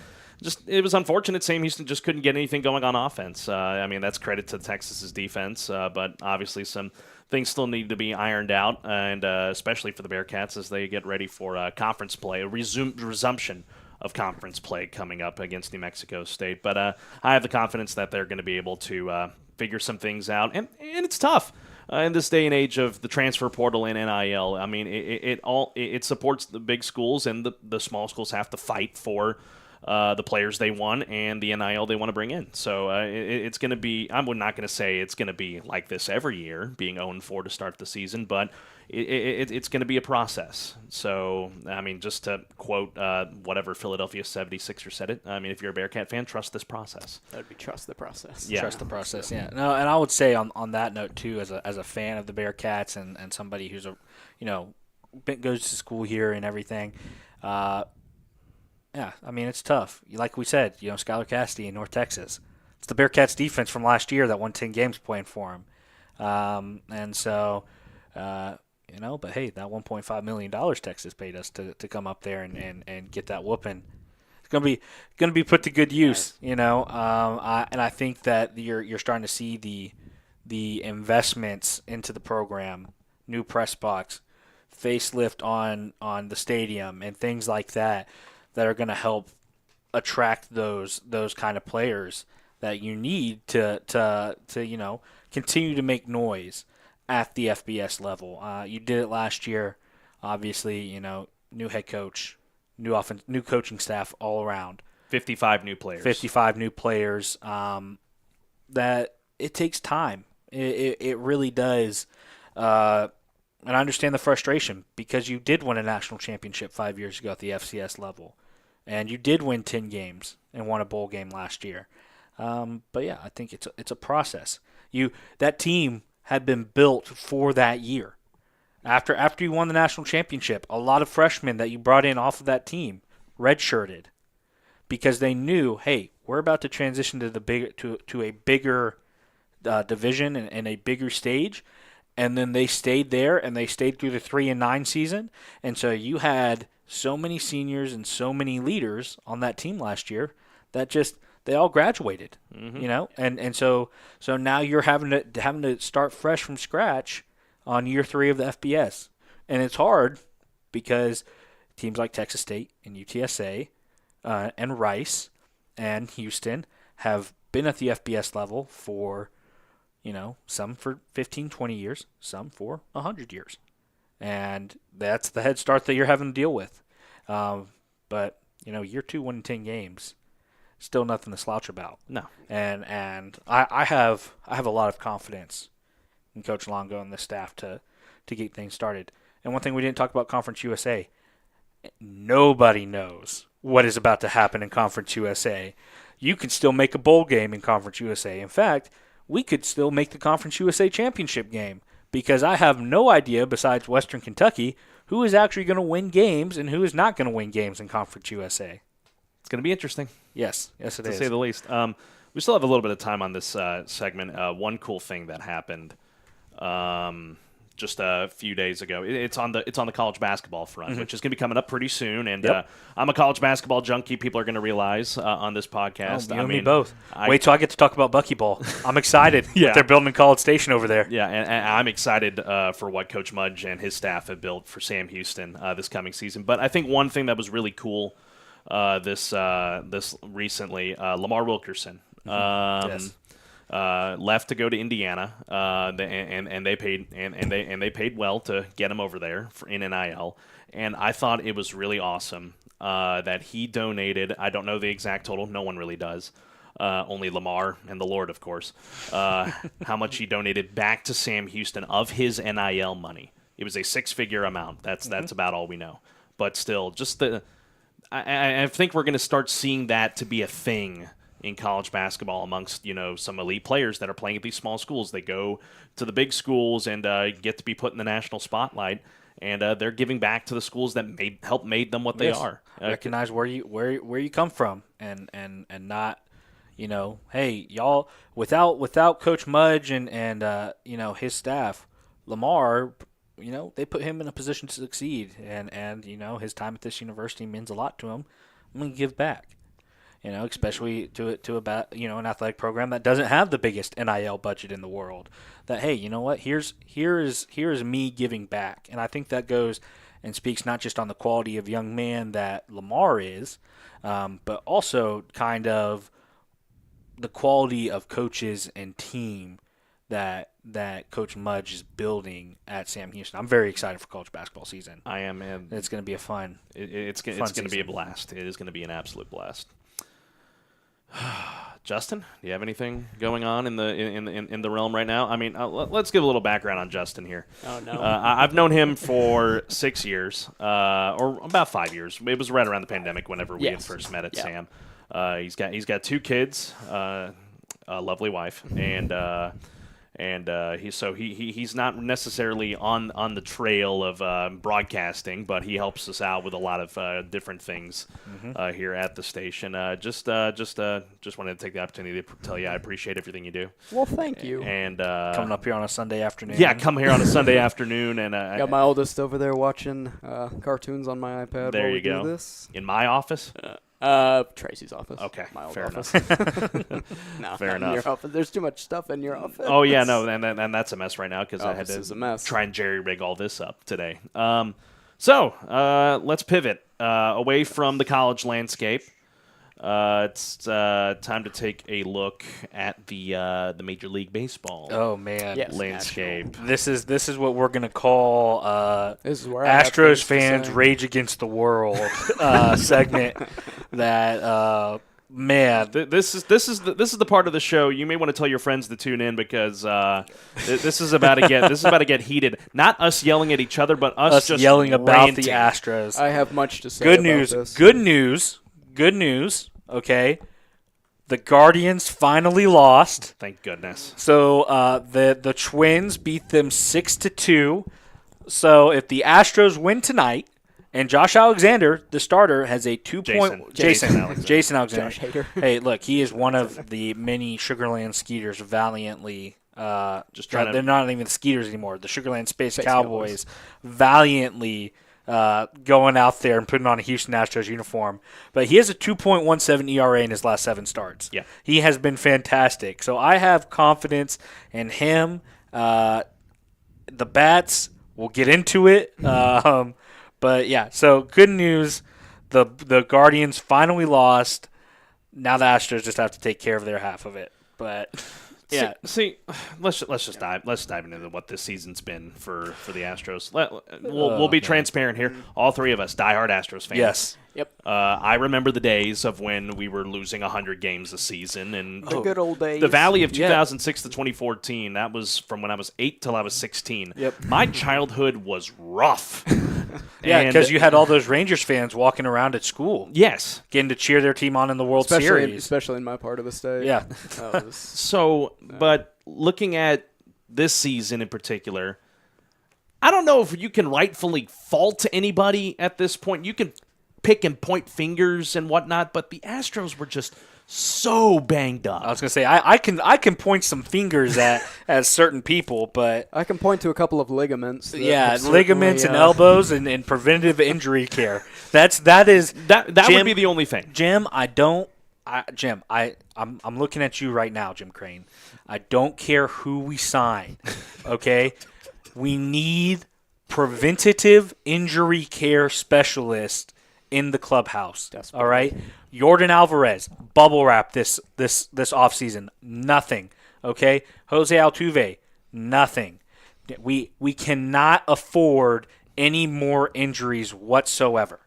it was unfortunate. Sam Houston just couldn't get anything going on offense. That's credit to Texas's defense. But obviously some things still need to be ironed out, and especially for the Bearcats as they get ready for conference play, a resumption of conference play coming up against New Mexico State. But I have the confidence that they're going to be able to figure some things out. And it's tough in this day and age of the transfer portal and NIL. I mean, it supports the big schools, and the small schools have to fight for the players they want and the NIL they want to bring in. So it's going to be – I'm not going to say it's going to be like this every year, being 0-4 to start the season, but it's going to be a process. So, I mean, just to quote whatever Philadelphia 76er said it, I mean, if you're a Bearcat fan, trust this process. That would be trust the process. Yeah. Trust the process, yeah. No, and I would say on that note, too, as a fan of the Bearcats and somebody who's goes to school here and everything, yeah, I mean, it's tough. Like we said, Skylar Cassidy in North Texas. It's the Bearcats defense from last year that won 10 games playing for him. And so, but hey, that $1.5 million Texas paid us to come up there and get that whooping. It's gonna be put to good use, and I think that you're starting to see the investments into the program, new press box, facelift on the stadium, and things like that are going to help attract those kind of players that you need to continue to make noise at the FBS level. You did it last year, obviously. New head coach, new coaching staff all around. 55 new players. 55 new players. That it takes time. It really does. And I understand the frustration because you did win a national championship 5 years ago at the FCS level. And you did win 10 games and won a bowl game last year. But yeah, I think it's a process. That team had been built for that year. After you won the national championship, a lot of freshmen that you brought in off of that team redshirted because they knew, hey, we're about to transition to a bigger division and a bigger stage, and then they stayed there and they stayed through the 3-9 season, and so you had so many seniors and so many leaders on that team last year that just they all graduated, and so now you're having to start fresh from scratch on year 3 of the FBS, and it's hard because teams like Texas State and UTSA and Rice and Houston have been at the FBS level for, some for 15, 20 years, some for 100 years. And that's the head start that you're having to deal with. But, year 2 winning 10 games, still nothing to slouch about. No. And I have a lot of confidence in Coach Longo and the staff to get things started. And one thing we didn't talk about Conference USA, nobody knows what is about to happen in Conference USA. You could still make a bowl game in Conference USA. In fact, we could still make the Conference USA championship game because I have no idea, besides Western Kentucky, who is actually going to win games and who is not going to win games in Conference USA. It's going to be interesting. Yes, it is. To say the least. We still have a little bit of time on this segment. One cool thing that happened just a few days ago. It's on the college basketball front, which is going to be coming up pretty soon. And I'm a college basketball junkie. People are going to realize on this podcast. You and me both. Wait till I get to talk about buckyball. I'm excited. What they're building in College Station over there. Yeah, and I'm excited for what Coach Mudge and his staff have built for Sam Houston this coming season. But I think one thing that was really cool this recently, Lamar Wilkerson. Yes. Left to go to Indiana, and they paid well to get him over there in NIL. And I thought it was really awesome that he donated. I don't know the exact total. No one really does. Only Lamar and the Lord, of course. How much he donated back to Sam Houston of his NIL money. It was a 6-figure amount. That's about all we know. But still, just I think we're going to start seeing that to be a thing in college basketball amongst, some elite players that are playing at these small schools. They go to the big schools and get to be put in the national spotlight, and they're giving back to the schools that helped made them what they are. Recognize where you come from, and not, hey, y'all, without Coach Mudge and his staff, Lamar, they put him in a position to succeed, and his time at this university means a lot to him. I'm going to give back. Especially to about an athletic program that doesn't have the biggest NIL budget in the world. That, hey, you know what? Here's me giving back, and I think that goes and speaks not just on the quality of young man that Lamar is, but also kind of the quality of coaches and team that Coach Mudge is building at Sam Houston. I'm very excited for college basketball season. I am, man. It's going to be a fun. It's going to be a blast. It is going to be an absolute blast. Justin, do you have anything going on in the realm right now? I mean, let's give a little background on Justin here. Oh no, I've known him for 6 years, or about 5 years. It was right around the pandemic whenever we had first met at Sam. He's got 2 kids, a lovely wife, and he's not necessarily on the trail of broadcasting, but he helps us out with a lot of different things here at the station. Just wanted to take the opportunity to tell you I appreciate everything you do. Well, thank you. And coming up here on a Sunday afternoon. Yeah, come here on a Sunday afternoon, and got my oldest over there watching cartoons on my iPad. There while you go. Do this. In my office. Tracy's office. Okay, my old fair office. enough. Fair enough. Your office. There's too much stuff in your office. Oh yeah, no, and that's a mess right now because I had to to try and jerry rig all this up today. So let's pivot away from the college landscape. It's time to take a look at the Major League Baseball. Oh man, landscape. This is what we're gonna call this is where Astros fans rage against the world segment. That man, this is the part of the show you may want to tell your friends to tune in because this is about to get heated. Not us yelling at each other, but us just yelling about ranting. the Astros. I have much to say. Good about news. This. Good news. Okay, the Guardians finally lost. Thank goodness. So the Twins beat them 6-2. So if the Astros win tonight, and Josh Alexander, the starter, has a 2-point. Jason Alexander. Josh Hader. Hey, look, he is one of the many Sugarland Skeeters valiantly. They're not even the Skeeters anymore. The Sugarland Space Cowboys valiantly going out there and putting on a Houston Astros uniform. But he has a 2.17 ERA in his last 7 starts. Yeah. He has been fantastic. So I have confidence in him. The Bats, we'll get into it. But, yeah, so good news. The Guardians finally lost. Now the Astros just have to take care of their half of it. But, yeah. See, let's just dive into what this season's been for the Astros. We'll be transparent here. All three of us, diehard Astros fans. Yes. Yep. I remember the days of when we were losing 100 games a season, and The good old days. the valley of 2006 to 2014. That was from when I was 8 till I was 16. Yep. My childhood was rough. Yeah, And- because you had all those Rangers fans walking around at school, Yes. getting to cheer their team on in the World Series. Especially in my part of the state. Yeah. That was- So, but looking at this season in particular, I don't know if you can rightfully fault anybody at this point. You can pick and point fingers and whatnot, but the Astros were just so banged up. I was gonna say I can point some fingers at certain people, but I can point to a couple of ligaments. that yeah, have ligaments and certainly, elbows and preventative injury care. That is that Jim, would be the only thing. Jim, I'm looking at you right now, Jim Crane. I don't care who we sign. Okay, we need preventative injury care specialist in the clubhouse. Desperately. All right, Yordan Alvarez, bubble wrap this offseason. Nothing. Okay, Jose Altuve, nothing. We cannot afford any more injuries whatsoever.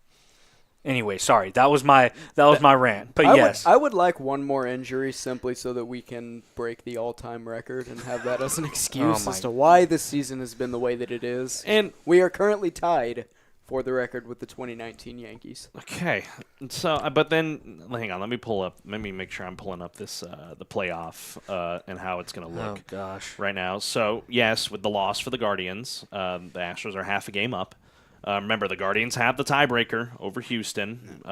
Anyway, sorry, that was my rant. But yes, I would like one more injury simply so that we can break the all-time record and have that as an excuse as to why this season has been the way that it is. And We are currently tied for the record with the 2019 Yankees. okay, so but then hang on, let me make sure I'm pulling up this the playoff and how it's going to look. oh gosh, Right now. So, yes, with the loss for the Guardians, the Astros are half a game up. Remember, the Guardians have the tiebreaker over Houston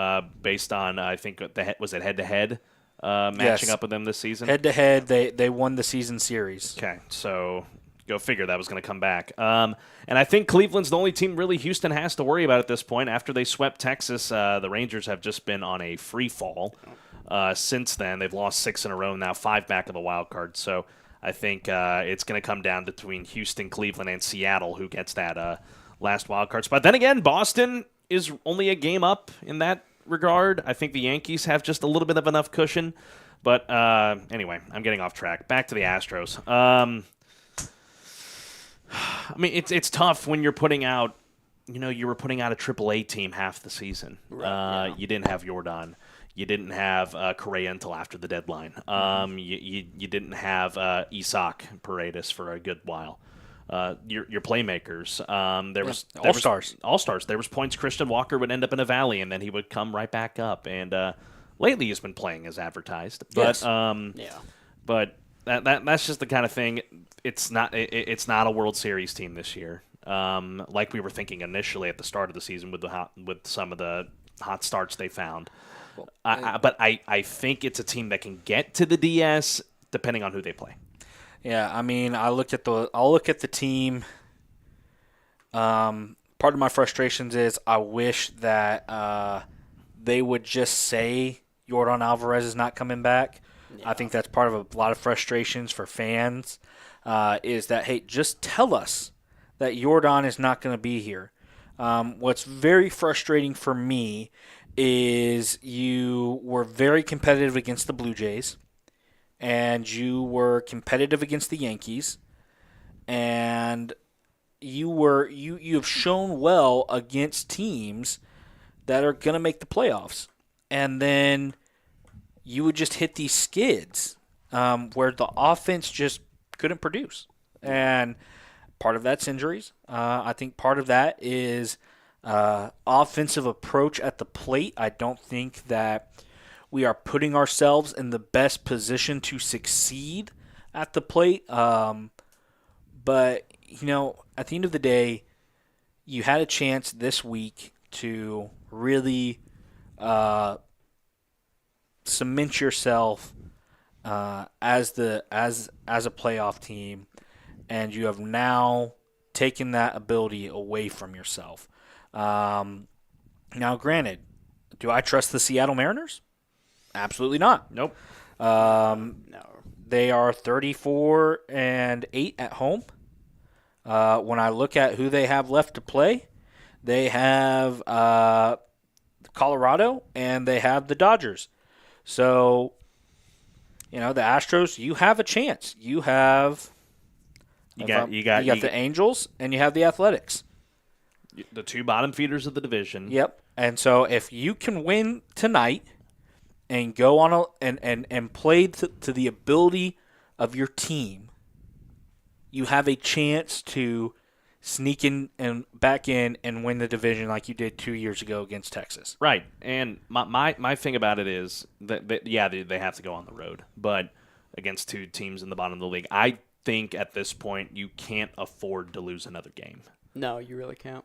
based on, I think, was it head-to-head matching Yes. up with them this season? head-to-head, they won the season series. Okay, so go figure that was going to come back. And I think Cleveland's the only team really Houston has to worry about at this point. After they swept Texas, the Rangers have just been on a free fall. Since then, they've lost 6 in a row now, 5 back of the wild card. So I think it's going to come down between Houston, Cleveland, and Seattle who gets that last wild card spot. Then again, Boston is only a game up in that regard. I think the Yankees have just a little bit of enough cushion. But anyway, I'm getting off track. Back to the Astros. I mean, it's tough when you're putting out, you were putting out a AAA team half the season. Right, You didn't have Yordan. You didn't have Correa until after the deadline. You didn't have Isaac Paredes for a good while. Your playmakers. There was all-stars. All-stars. There was points Christian Walker would end up in a valley, and then he would come right back up. And lately he's been playing as advertised. But Yes. but that's just the kind of thing. It's not a World Series team this year. Like we were thinking initially at the start of the season with some of the hot starts they found. But I think it's a team that can get to the DS depending on who they play. Yeah, I mean, I'll look at the team. Part of my frustrations is I wish that they would just say Yordan Alvarez is not coming back. Yeah. I think that's part of a lot of frustrations for fans. Is that, hey, just tell us that Yordan is not going to be here. What's very frustrating for me is you were very competitive against the Blue Jays. And you were competitive against the Yankees, and you have shown well against teams that are going to make the playoffs. And then you would just hit these skids where the offense just couldn't produce. And part of that's injuries. I think part of that is offensive approach at the plate. I don't think that we are putting ourselves in the best position to succeed at the plate. But, at the end of the day, you had a chance this week to really cement yourself as a playoff team, and you have now taken that ability away from yourself. Now, granted, do I trust the Seattle Mariners? Absolutely not. Nope. No. They are 34-8 at home. When I look at who they have left to play, they have Colorado and they have the Dodgers. So, the Astros, you have a chance. You have you got the Angels and you have the Athletics. The two bottom feeders of the division. Yep. And so if you can win tonight and go on and play to the ability of your team, you have a chance to sneak in and back in and win the division like you did 2 years ago against Texas. Right. And my thing about it is that they have to go on the road, but against two teams in the bottom of the league, I think at this point you can't afford to lose another game. No, you really can't.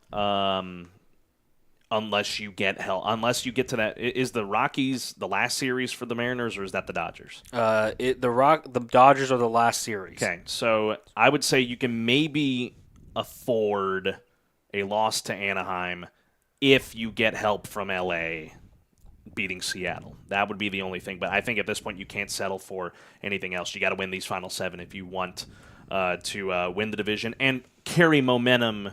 Unless you get to that. Is the Rockies the last series for the Mariners, or is that the Dodgers? The Dodgers are the last series. Okay, so I would say you can maybe afford a loss to Anaheim if you get help from LA beating Seattle. That would be the only thing. But I think at this point you can't settle for anything else. You got to win these final 7 if you want to win the division and carry momentum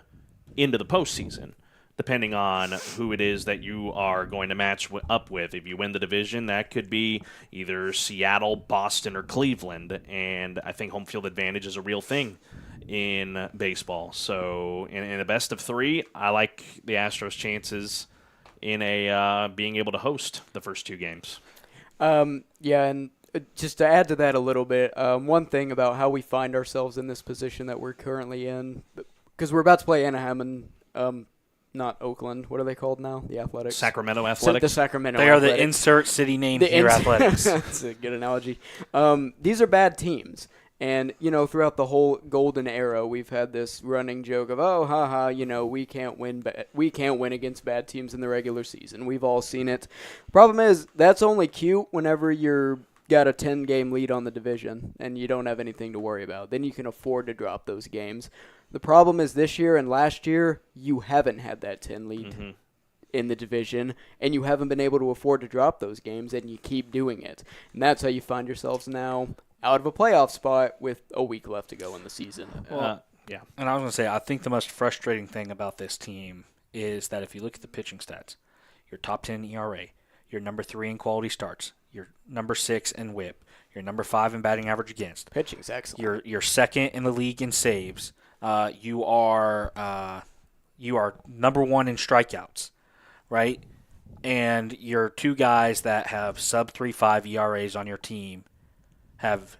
into the postseason, depending on who it is that you are going to match up with. If you win the division, that could be either Seattle, Boston, or Cleveland. And I think home field advantage is a real thing in baseball. So in a best of 3, I like the Astros' chances in being able to host the first 2 games. Yeah, and just to add to that a little bit, one thing about how we find ourselves in this position that we're currently in, because we're about to play Anaheim and not Oakland. What are they called now? The Athletics? Sacramento Athletics. The Sacramento They are Athletics. the insert city name here, Athletics. That's a good analogy. These are bad teams. And, throughout the whole golden era, we've had this running joke of, we can't win against bad teams in the regular season. We've all seen it. Problem is, that's only cute whenever you're got a 10-game lead on the division and you don't have anything to worry about. Then you can afford to drop those games. The problem is this year and last year, you haven't had that 10 lead in the division, and you haven't been able to afford to drop those games, and you keep doing it. And that's how you find yourselves now out of a playoff spot with a week left to go in the season. Yeah. And I was going to say, I think the most frustrating thing about this team is that if you look at the pitching stats, your top 10 ERA, your number 3 in quality starts, your number 6 in WHIP, your number 5 in batting average against. Pitching's excellent. You're second in the league in saves. You are number 1 in strikeouts, right? And your 2 guys that have sub 3.5 ERAs on your team have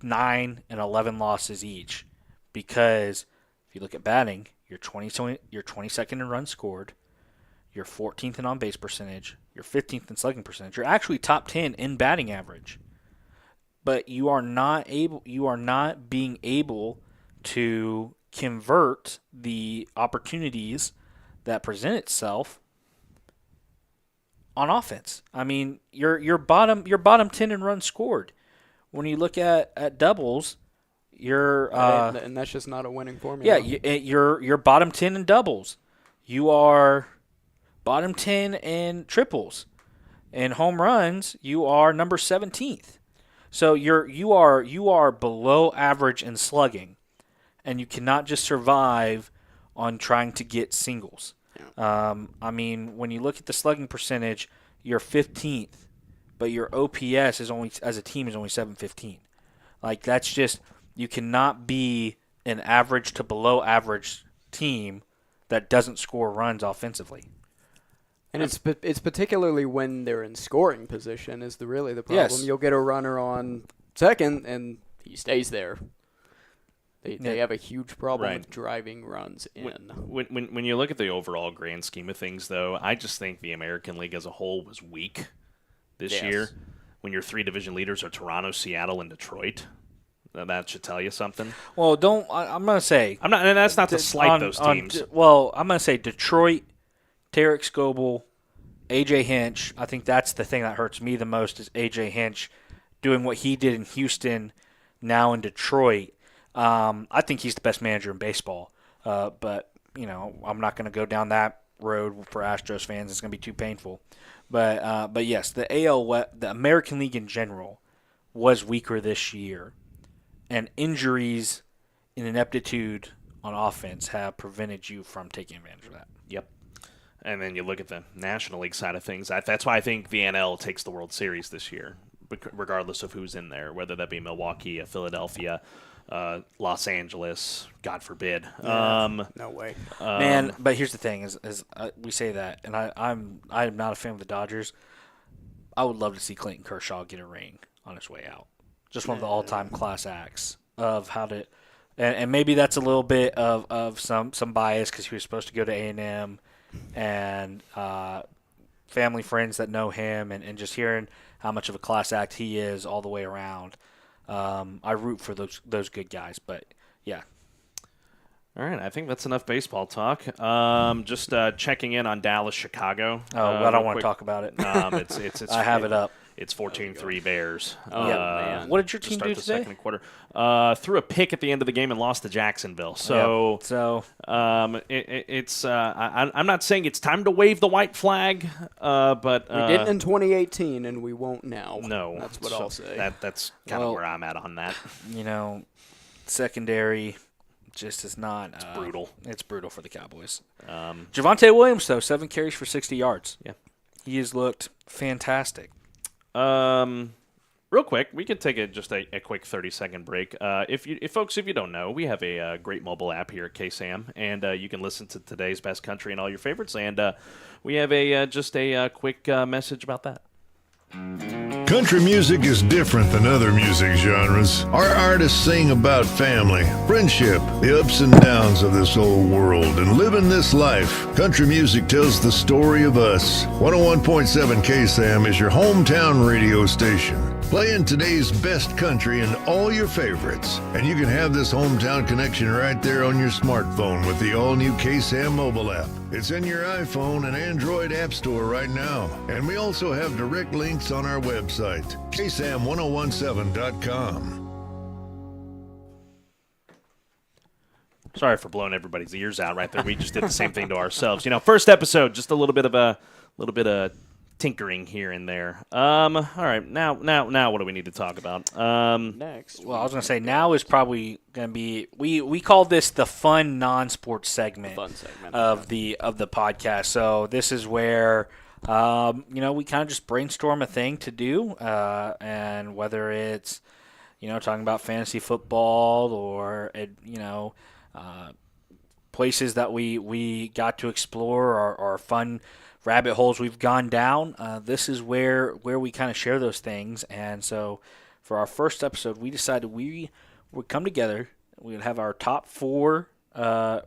9 and 11 losses each, because if you look at batting, you're 22nd in runs scored, you're 14th in on-base percentage, you're 15th in slugging percentage. You're actually top 10 in batting average, but you are not being able to convert the opportunities that present itself on offense. I mean, you're bottom 10 in runs scored. When you look at doubles, you're and that's just not a winning formula. Yeah, you're bottom 10 in doubles. You are bottom 10 in triples. In home runs, you are number 17th. So you are below average in slugging, and you cannot just survive on trying to get singles. Yeah. I mean, when you look at the slugging percentage, you're 15th. But your OPS is only, as a team, is only 715. Like, that's just, you cannot be an average to below average team that doesn't score runs offensively. And it's particularly when they're in scoring position is really the problem. Yes. You'll get a runner on second, and he stays there. They have a huge problem with driving runs in. When you look at the overall grand scheme of things, though, I just think the American League as a whole was weak this year. When your 3 division leaders are Toronto, Seattle, and Detroit, That should tell you something. Well, I'm going to say. I'm not, and that's not to slight those teams. I'm going to say Detroit, Tarek Scoble, A.J. Hinch. I think that's the thing that hurts me the most is A.J. Hinch doing what he did in Houston, now in Detroit. I think he's the best manager in baseball. But, I'm not going to go down that road for Astros fans. It's going to be too painful. But yes, the the American League in general was weaker this year. And injuries and ineptitude on offense have prevented you from taking advantage of that. Yep. And then you look at the National League side of things. That's why I think the NL takes the World Series this year, regardless of who's in there, whether that be Milwaukee, Philadelphia, Los Angeles, God forbid. No way. Man, but here's the thing: is we say that, and I'm not a fan of the Dodgers. I would love to see Clayton Kershaw get a ring on his way out. Just one of the all-time class acts of how to, and maybe that's a little bit of some bias because he was supposed to go to A&M, and family friends that know him, and just hearing how much of a class act he is all the way around. I root for those good guys, but yeah. All right, I think that's enough baseball talk. Just checking in on Dallas, Chicago. I don't want to talk about it. It's I have it up. It's 14-3 Bears. Man. What did your team do the today? Second quarter. Threw a pick at the end of the game and lost to Jacksonville. I'm not saying it's time to wave the white flag, but we didn't in 2018, and we won't now. No, that's what I'll say. That's kind of where I'm at on that. Secondary just is not. It's brutal. It's brutal for the Cowboys. Javonte Williams, though, 7 carries for 60 yards. Yeah, he has looked fantastic. Real quick, we could take just a quick 30-second break. If you don't know, we have a great mobile app here at KSAM, and you can listen to today's best country and all your favorites. And we have just a quick message about that. Country music is different than other music genres. Our artists sing about family, friendship, the ups and downs of this old world, and living this life. Country music tells the story of us. 101.7 KSAM is your hometown radio station, playing today's best country and all your favorites. And you can have this hometown connection right there on your smartphone with the all-new KSAM mobile app. It's in your iPhone and Android app store right now. And we also have direct links on our website, KSAM1017.com. Sorry for blowing everybody's ears out right there. We just did the same thing to ourselves. First episode, just a little bit of tinkering here and there. All right, now, what do we need to talk about? Next. Well, I was going to say now is probably going to be we call this the fun non-sports segment, of the podcast. So this is where we kind of just brainstorm a thing to do, and whether it's talking about fantasy football or places that we got to explore or fun rabbit holes we've gone down. This is where we kind of share those things. And so for our first episode, we decided we would come together. We would have our top 4.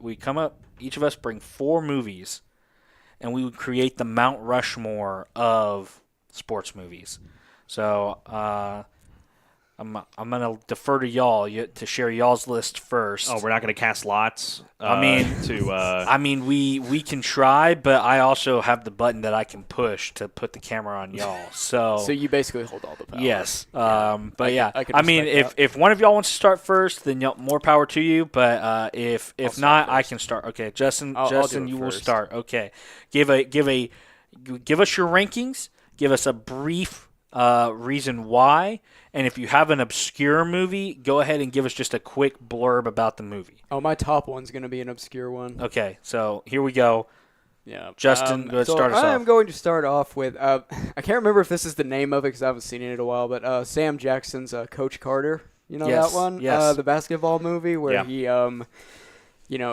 We'd come up, each of us bring 4 movies, and we would create the Mount Rushmore of sports movies. So I'm going to defer to y'all to share y'all's list first. Oh, we're not going to cast lots? we can try, but I also have the button that I can push to put the camera on y'all. So you basically hold all the power. Yes. I if one of y'all wants to start first, then more power to you. But if not, I can start. Okay, Justin, you will start. Okay, give us your rankings. Give us a brief reason why. And if you have an obscure movie, go ahead and give us just a quick blurb about the movie. Oh, my top one's going to be an obscure one. Okay, so here we go. Yeah, Justin, go ahead, start us off. I am going to start off with, I can't remember if this is the name of it because I haven't seen it in a while, but Sam Jackson's Coach Carter. You know that one? Yes. The basketball movie where he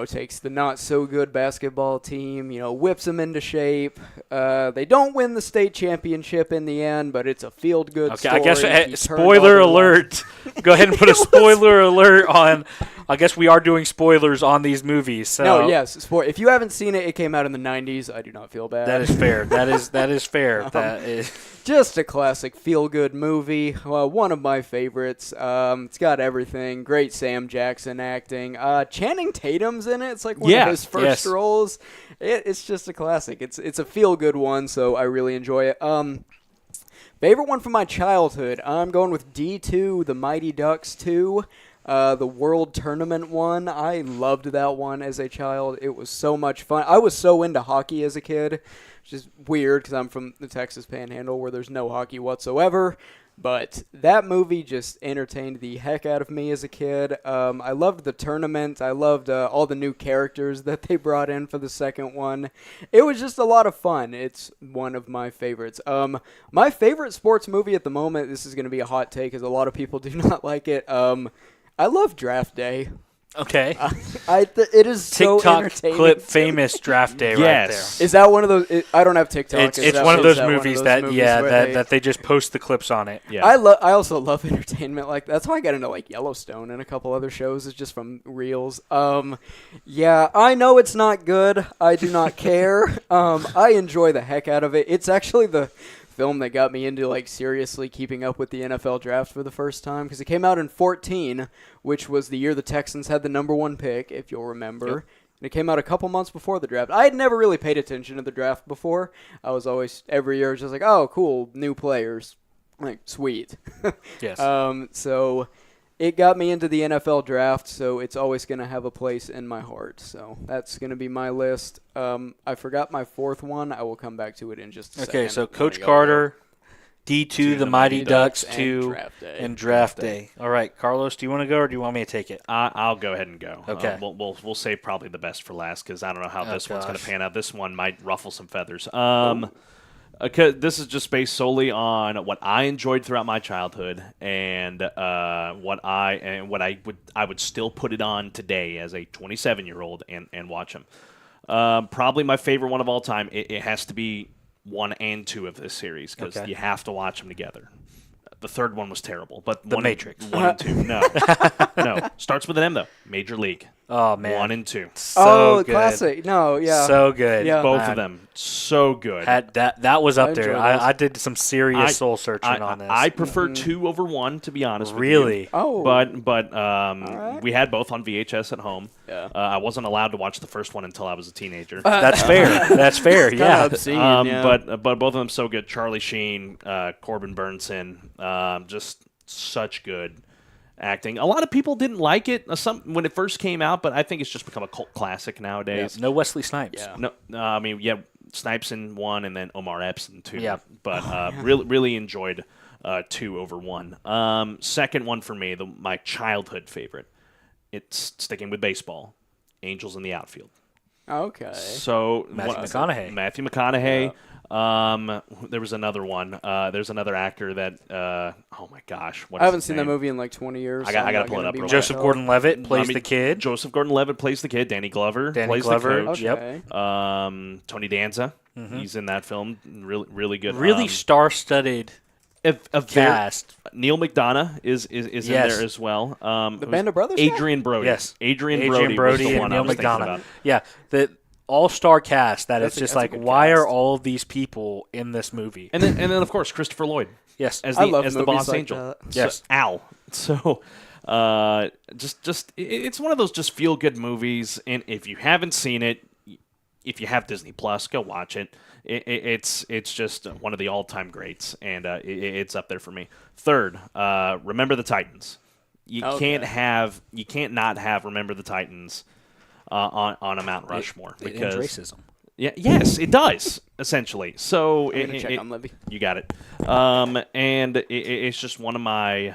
takes the not-so-good basketball team, whips them into shape. They don't win the state championship in the end, but it's a feel-good story. I guess, He spoiler turned all their alert. Go ahead and put a spoiler alert on. I guess we are doing spoilers on these movies. So. No, yes. If you haven't seen it, it came out in the 90s. I do not feel bad. That is fair. That is fair. That is just a classic feel-good movie. Well, one of my favorites. It's got everything. Great Sam Jackson acting. Channing Tatum's in it. It's like one of his first roles. It's just a classic. It's a feel-good one, so I really enjoy it. Favorite one from my childhood. I'm going with D2, The Mighty Ducks 2. The World Tournament one. I loved that one as a child. It was so much fun. I was so into hockey as a kid, which is weird because I'm from the Texas Panhandle where there's no hockey whatsoever. But that movie just entertained the heck out of me as a kid. I loved the tournament. I loved all the new characters that they brought in for the second one. It was just a lot of fun. It's one of my favorites. My favorite sports movie at the moment, this is going to be a hot take because a lot of people do not like it. I love Draft Day. okay. It is so TikTok entertaining. clip famous Draft Day right there. Is that one of those? I don't have TikTok. It's one of those movies that they just post the clips on it. Yeah. I also love entertainment like that's how I got into like Yellowstone and a couple other shows. Is just from reels. Yeah, I know it's not good. I do not care. I enjoy the heck out of it. It's actually the film that got me into like seriously keeping up with the NFL draft for the first time because it came out in 2014, which was the year the Texans had the #1 pick, if you'll remember. Yep. And it came out a couple months before the draft. I had never really paid attention to the draft before. I was always every year just like, oh, cool, new players, like sweet. Yes. So it got me into the NFL draft, so it's always going to have a place in my heart. So that's going to be my list. I forgot my fourth one. I will come back to it in just a second. Okay, so Coach Carter, D2, the Mighty Ducks 2, and Draft Day. All right, Carlos, do you want to go or do you want me to take it? I'll go ahead and go. Okay. We'll save probably the best for last because I don't know how this one's going to pan out. This one might ruffle some feathers. This is just based solely on what I enjoyed throughout my childhood and what I would still put it on today as a 27-year-old and watch them. Probably my favorite one of all time. It has to be 1 and 2 of this series because you have to watch them together. The third one was terrible, but The Matrix. 1 and 2, no, no. Starts with an M though. Major League. Oh man, 1 and 2. So good. Classic. No, yeah, so good. Yeah. Both of them, so good. That was up I there. enjoyed those. I did some serious soul searching on this. I prefer 2 over 1, to be honest with Really? you. Oh. But right. we had both on VHS at home. Yeah. I wasn't allowed to watch the first one until I was a teenager. That's fair. That's fair. Yeah. obscene, But both of them so good. Charlie Sheen, Corbin Burnson, just such good acting. A lot of people didn't like it when it first came out, but I think it's just become a cult classic nowadays. No Wesley Snipes. Yeah. No, I mean, yeah, Snipes in 1 and then Omar Epps in 2. Yeah. But really enjoyed 2 over 1. Second one for me, my childhood favorite. It's sticking with baseball. Angels in the Outfield. Okay. So Matthew McConaughey. Matthew McConaughey. There was another one. There's another actor that. Oh my gosh! I haven't seen that movie in like 20 years. I got to pull it up. Joseph Gordon-Levitt plays the kid. Joseph Gordon-Levitt plays the kid. Danny Glover plays the coach. Okay. Yep. Tony Danza. He's in that film. Really good. Really star-studded cast. Neil McDonough is in there as well. The Band of Brothers. Adrian Brody. Yes. Adrian Brody was the and one Neil I was thinking McDonough. about. Yeah, the all-star cast. That's It's a like, good why cast. are all of these people in this movie? And then of course Christopher Lloyd Yes. as I the love as the movies boss like angel. that. Yes. So, Al. So it's one of those just feel good movies, and if you haven't seen it, if you have Disney Plus, go watch it. It's just one of the all-time greats, and it's up there for me. Third, Remember the Titans. You can't not have Remember the Titans on a Mount Rushmore It because ends racism. Yeah, yes, it does essentially. So I'm gonna check on Libby. You got it. And it's just one of my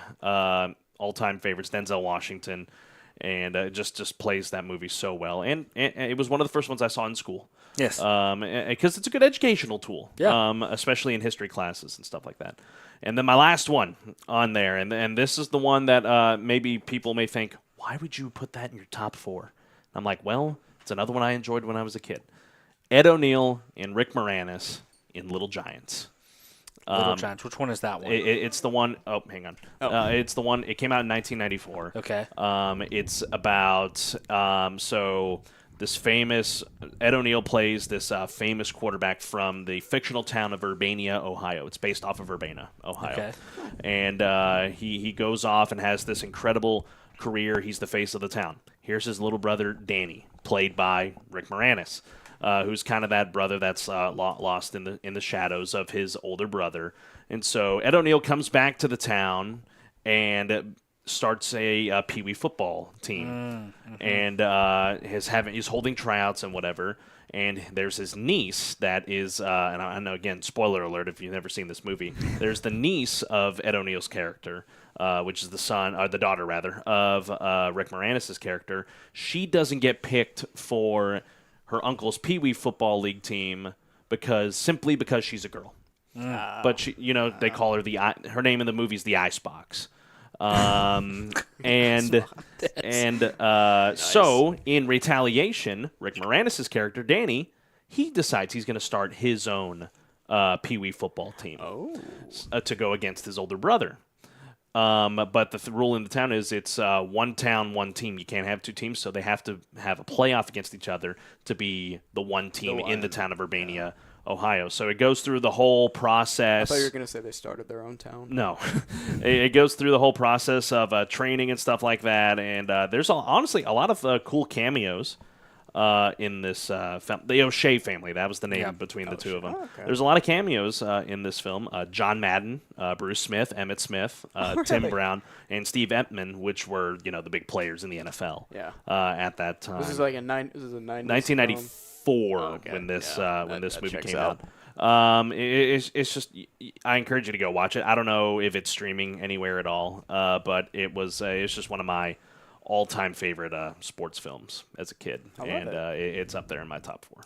all-time favorites, Denzel Washington, and just plays that movie so well. And it was one of the first ones I saw in school. Yes. Because it's a good educational tool. Yeah. Especially in history classes and stuff like that. And then my last one on there, and this is the one that maybe people may think, why would you put that in your top 4? I'm like, well, it's another one I enjoyed when I was a kid. Ed O'Neill and Rick Moranis in Little Giants. Little Giants. Which one is that one? It's the one. Oh, hang on. It's the one. It came out in 1994. Okay. It's about so this famous Ed O'Neill plays this famous quarterback from the fictional town of Urbana, Ohio. It's based off of Urbana, Ohio. Okay. And he goes off and has this incredible career. He's the face of the town. Here's his little brother Danny, played by Rick Moranis. Who's kind of that brother that's lost in the shadows of his older brother. And so Ed O'Neill comes back to the town and starts a Pee Wee football team. And he's holding tryouts and whatever. And there's his niece that is, and I know, again, spoiler alert if you've never seen this movie, there's the niece of Ed O'Neill's character, which is the daughter, rather, of Rick Moranis' character. She doesn't get picked for her uncle's Pee Wee football league team simply because she's a girl. But she, they call her her name in the movie is the Icebox. Nice. So in retaliation, Rick Moranis' character Danny, he decides he's going to start his own Pee Wee football team to go against his older brother. But the rule in the town is it's one town, one team. You can't have two teams, so they have to have a playoff against each other to be the one team in the town of Urbana, Ohio. So it goes through the whole process. I thought you were going to say they started their own town. No. It goes through the whole process of training and stuff like that, and there's honestly a lot of cool cameos in this film. The O'Shea family, that was the name between the two of them. Okay. There's a lot of cameos in this film. John Madden, Bruce Smith, Emmett Smith, Tim Brown, and Steve Entman, which were the big players in the NFL at that time. This is like a 1994 when this movie came out. It's just, I encourage you to go watch it. I don't know if it's streaming anywhere at all, but it's just one of my all-time favorite sports films as a kid, and it's up there in my top 4.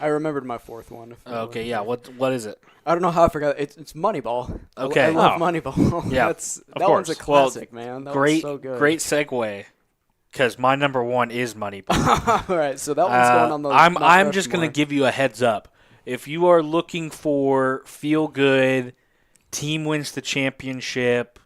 I remembered my fourth one. Okay, yeah. What is it? I don't know how I forgot. It's Moneyball. Okay, I love Moneyball. Yeah, that one's a classic, man. That was so good. Great segue, because my number 1 is Moneyball. All right, so that one's going on the. I'm just gonna give you a heads up. If you are looking for feel good, team wins the championship,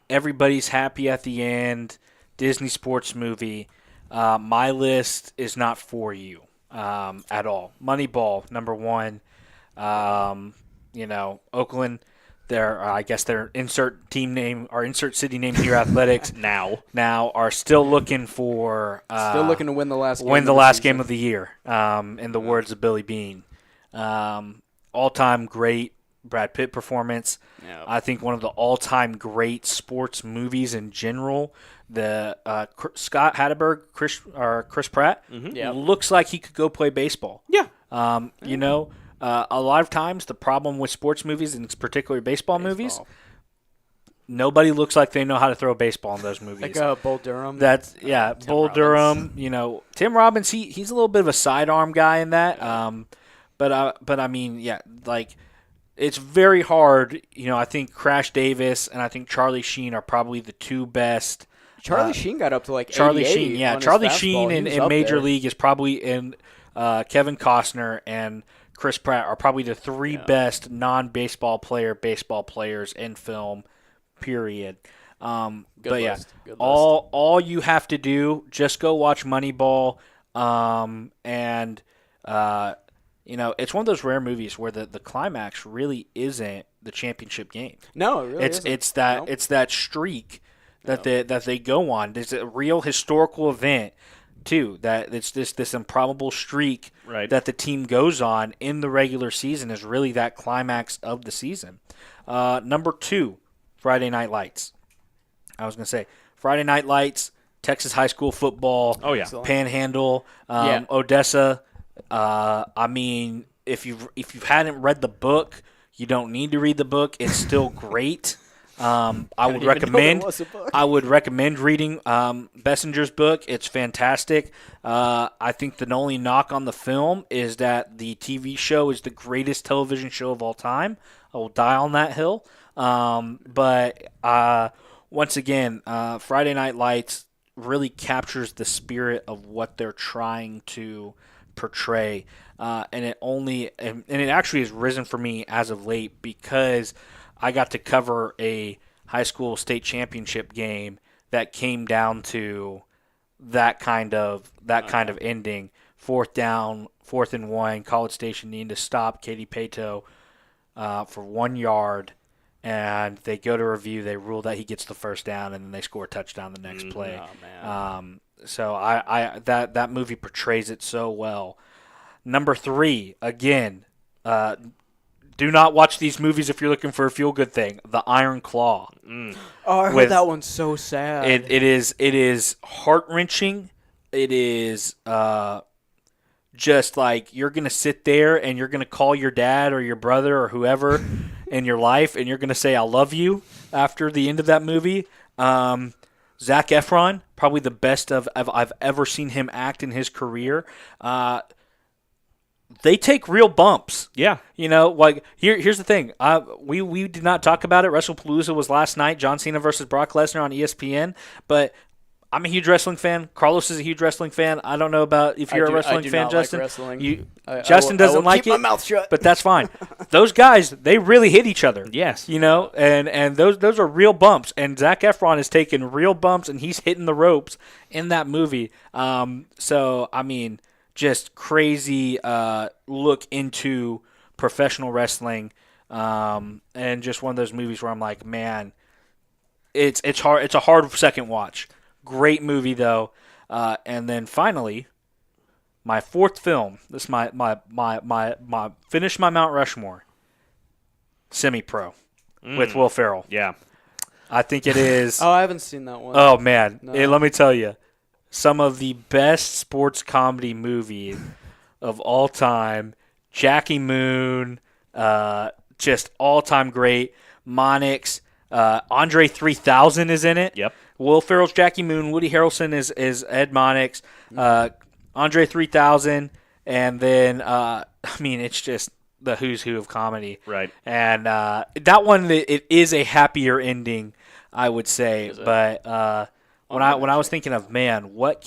everybody's happy at the end, Disney sports movie, my list is not for you at all. Moneyball, number 1. Oakland, I guess their insert team name or insert city name here, Athletics now are still looking for to win the last game of the year. In the words of Billy Beane, all-time great Brad Pitt performance. Yep. I think one of the all-time great sports movies in general. The Scott Hatteberg, Chris Pratt looks like he could go play baseball. Yeah. A lot of times the problem with sports movies, and particularly baseball movies, nobody looks like they know how to throw a baseball in those movies. Like Bull Durham. Bull Durham. Tim Robbins. He's a little bit of a sidearm guy in that. But I mean, it's very hard. I think Crash Davis and I think Charlie Sheen are probably the two best. Charlie Sheen got up to like 88. Charlie Sheen, yeah. Charlie Sheen in Major League is probably in Kevin Costner and Chris Pratt are probably the 3 best non-baseball players in film, period. Good all you have to do, just go watch Moneyball, it's one of those rare movies where the climax really isn't the championship game. No, it really isn't. It's that streak that they go on. There's a real historical event too. That it's this improbable streak that the team goes on in the regular season is really that climax of the season. Number 2, Friday Night Lights. I was gonna say Friday Night Lights, Texas high school football. Oh yeah, Panhandle, Odessa. I mean, if you hadn't read the book, you don't need to read the book. It's still great. I would recommend reading Bessinger's book. It's fantastic. I think the only knock on the film is that the TV show is the greatest television show of all time. I will die on that hill. But once again, Friday Night Lights, really captures the spirit of what they're trying to portray. And it actually has risen for me as of late because I got to cover a high school state championship game that came down to that kind of ending. 4th down, 4th and 1, College Station needing to stop Katy Pato for 1 yard, and they go to review. They rule that he gets the first down, and then they score a touchdown the next play. Oh, man. So that movie portrays it so well. Number 3, again, do not watch these movies if you're looking for a feel-good thing. The Iron Claw. Oh, I heard that one's so sad. It is heart-wrenching. It is just like you're going to sit there and you're going to call your dad or your brother or whoever in your life, and you're going to say, I love you after the end of that movie. Zac Efron, probably the best I've ever seen him act in his career. They take real bumps. Yeah. Like here's the thing. We did not talk about it. WrestlePalooza was last night. John Cena versus Brock Lesnar on ESPN. But I'm a huge wrestling fan. Carlos is a huge wrestling fan. I don't know about if you're a wrestling fan, Justin. Justin doesn't like it. Keep my mouth shut. But that's fine. Those guys, they really hit each other. Yes. And those are real bumps. And Zac Efron is taking real bumps, and he's hitting the ropes in that movie. So, I mean, just crazy look into professional wrestling, and just one of those movies where I'm like, man, it's hard. It's a hard second watch. Great movie though, and then finally, my 4th film. This is my finish my Mount Rushmore. Semi-Pro with Will Ferrell. Yeah, I think it is. Oh, I haven't seen that one. Oh man, No. Let me tell you. Some of the best sports comedy movies of all time. Jackie Moon, just all-time great. Monix, Andre 3000 is in it. Yep. Will Ferrell's Jackie Moon. Woody Harrelson is Ed Monix. Andre 3000, and then it's just the who's who of comedy. Right. And that one, it is a happier ending, I would say. But when I was thinking of, man, what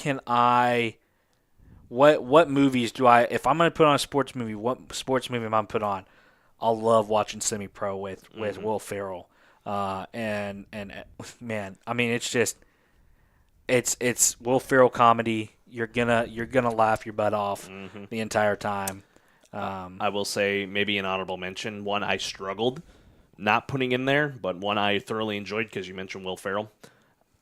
movies do I, if I'm going to put on a sports movie, what sports movie am I going to put on? I'll love watching Semi-Pro with Will Ferrell. And man, I mean, it's Will Ferrell comedy. You're gonna laugh your butt off the entire time. I will say maybe an honorable mention. One I struggled not putting in there, but one I thoroughly enjoyed because you mentioned Will Ferrell.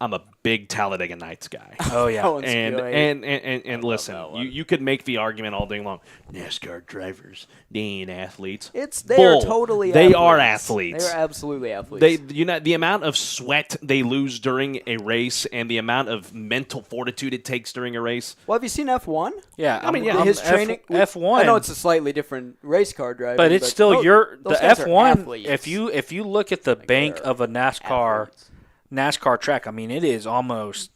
I'm a big Talladega Nights guy. Oh yeah, and listen, you could make the argument all day long. NASCAR drivers, they ain't athletes. They are totally. They athletes. are athletes. They are absolutely athletes. The amount of sweat they lose during a race and the amount of mental fortitude it takes during a race. Well, have you seen F1? Yeah, his training. F1. I know it's a slightly different race car driving, but it's still the F1. Athletes. If you look at the bank of a NASCAR track, I mean, it is almost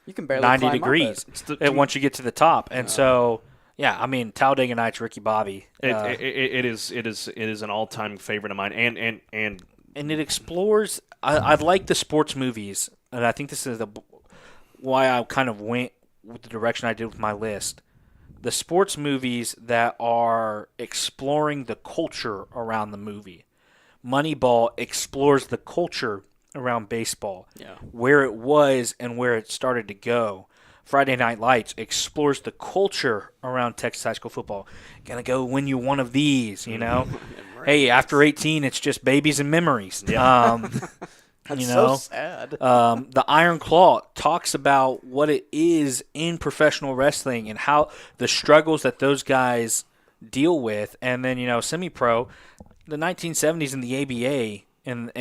you can barely 90 climb degrees once you get to the top. And so, yeah, I mean, Talladega Nights, Ricky Bobby. It is an all-time favorite of mine. And it explores – I like the sports movies, and I think this is why I kind of went with the direction I did with my list. The sports movies that are exploring the culture around the movie. Moneyball explores the culture around baseball, where it was and where it started to go. Friday Night Lights explores the culture around Texas high school football. Gonna go win you one of these, Hey, after 18, it's just babies and memories. That's so sad. The Iron Claw talks about what it is in professional wrestling and how the struggles that those guys deal with. And then, Semi-Pro, the 1970s in the ABA and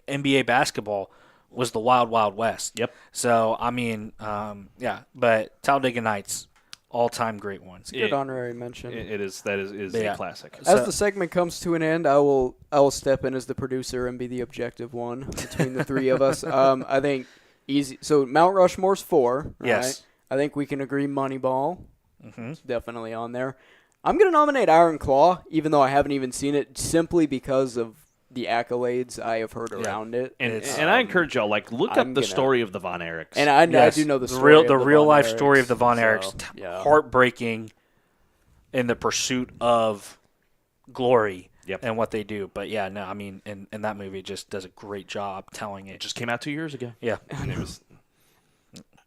NBA basketball was the wild, wild west. Yep. So, I mean, but Talladega Nights, all-time great one. It's a good honorary mention. That is a classic. As the segment comes to an end, I will step in as the producer and be the objective one between the three of us. I think easy. So Mount Rushmore's 4. Right? Yes. I think we can agree Moneyball. Mm-hmm. It's definitely on there. I'm going to nominate Iron Claw, even though I haven't even seen it, simply because of the accolades I have heard around it. And I encourage y'all, look up the story of the Von Erichs. And I do know the story the real life Von story of Erichs, the Von Erichs. yeah. Heartbreaking in the pursuit of glory and what they do. But yeah, no, I mean, and that movie just does a great job telling it. It just came out 2 years ago. Yeah. And it was.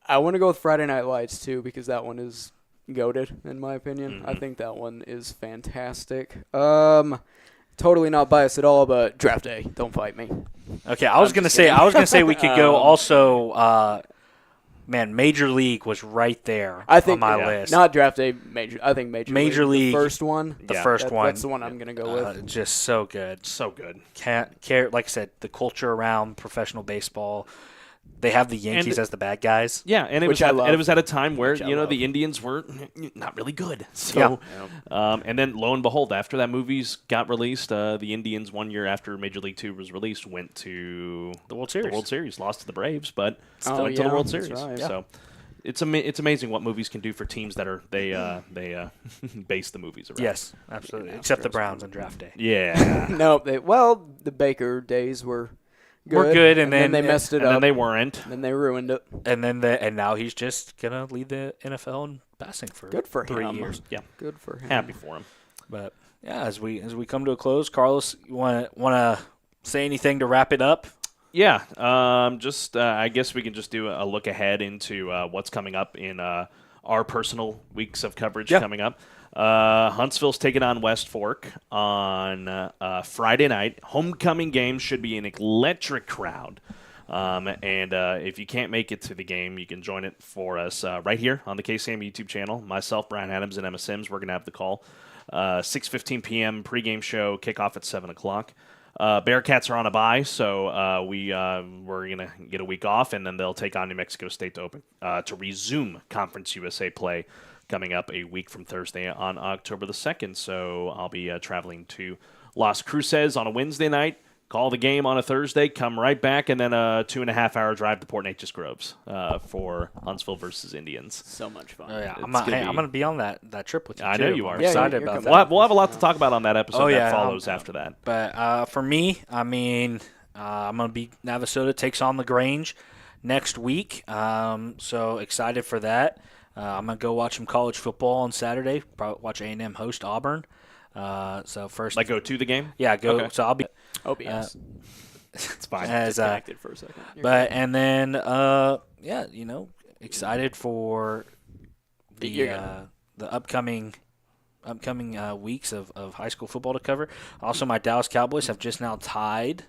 I want to go with Friday Night Lights too because that one is goated in my opinion. Mm-hmm. I think that one is fantastic. Totally not biased at all, but Draft Day. Don't fight me. Okay, I was gonna say we could go also. Man, Major League was right there on my list. Not Draft Day. I think Major League. The first one. First one. That's the one I'm gonna go with. Just so good. So good. Can't care. Like I said, the culture around professional baseball. They have the Yankees as the bad guys. Yeah, and it was at a time where the Indians were not really good. So, and then lo and behold, after that movie's got released, the Indians 1 year after Major League 2 was released went to the World Series. Lost to the Braves, but still went to the World Series. Right. So it's amazing what movies can do for teams that are they base the movies around. Yes, absolutely. Except the Browns on Draft Day. Yeah. No, the Baker days were. We're good, and then they messed it up. up. And then they weren't. And then they ruined it. And now he's just gonna lead the NFL in passing for good for 3 him. years. Yeah, good for him. Happy for him. But yeah, as we come to a close, Carlos, you want to say anything to wrap it up? Yeah, I guess we can just do a look ahead into what's coming up in our personal weeks of coverage coming up. Huntsville's taking on West Fork on Friday night. Homecoming game should be an electric crowd. And if you can't make it to the game, you can join it for us right here on the KSAM YouTube channel. Myself, Brian Adams, and Emma Sims, we're going to have the call. 6:15 p.m. pregame show, kickoff at 7 o'clock. Bearkats are on a bye, so we're going to get a week off, and then they'll take on New Mexico State to resume Conference USA play coming up a week from Thursday on October the 2nd. So I'll be traveling to Las Cruces on a Wednesday night, call the game on a Thursday, come right back, and then a 2.5-hour drive to Port Neches Groves for Huntsville versus Indians. So much fun. Oh, yeah. I'm going to be on that trip with you, I know you are. Yeah, excited about that. We'll have a lot to talk about on that episode that follows after that. But for me, I mean, I'm going to be Navasota takes on LaGrange next week. So excited for that. I'm going to go watch some college football on Saturday. Probably watch A&M host Auburn. So first, go to the game? Yeah, go. Okay. So I'll be. OBS. It's fine. Disconnected for a second. And then excited for the upcoming weeks of high school football to cover. Also, my Dallas Cowboys have just now tied.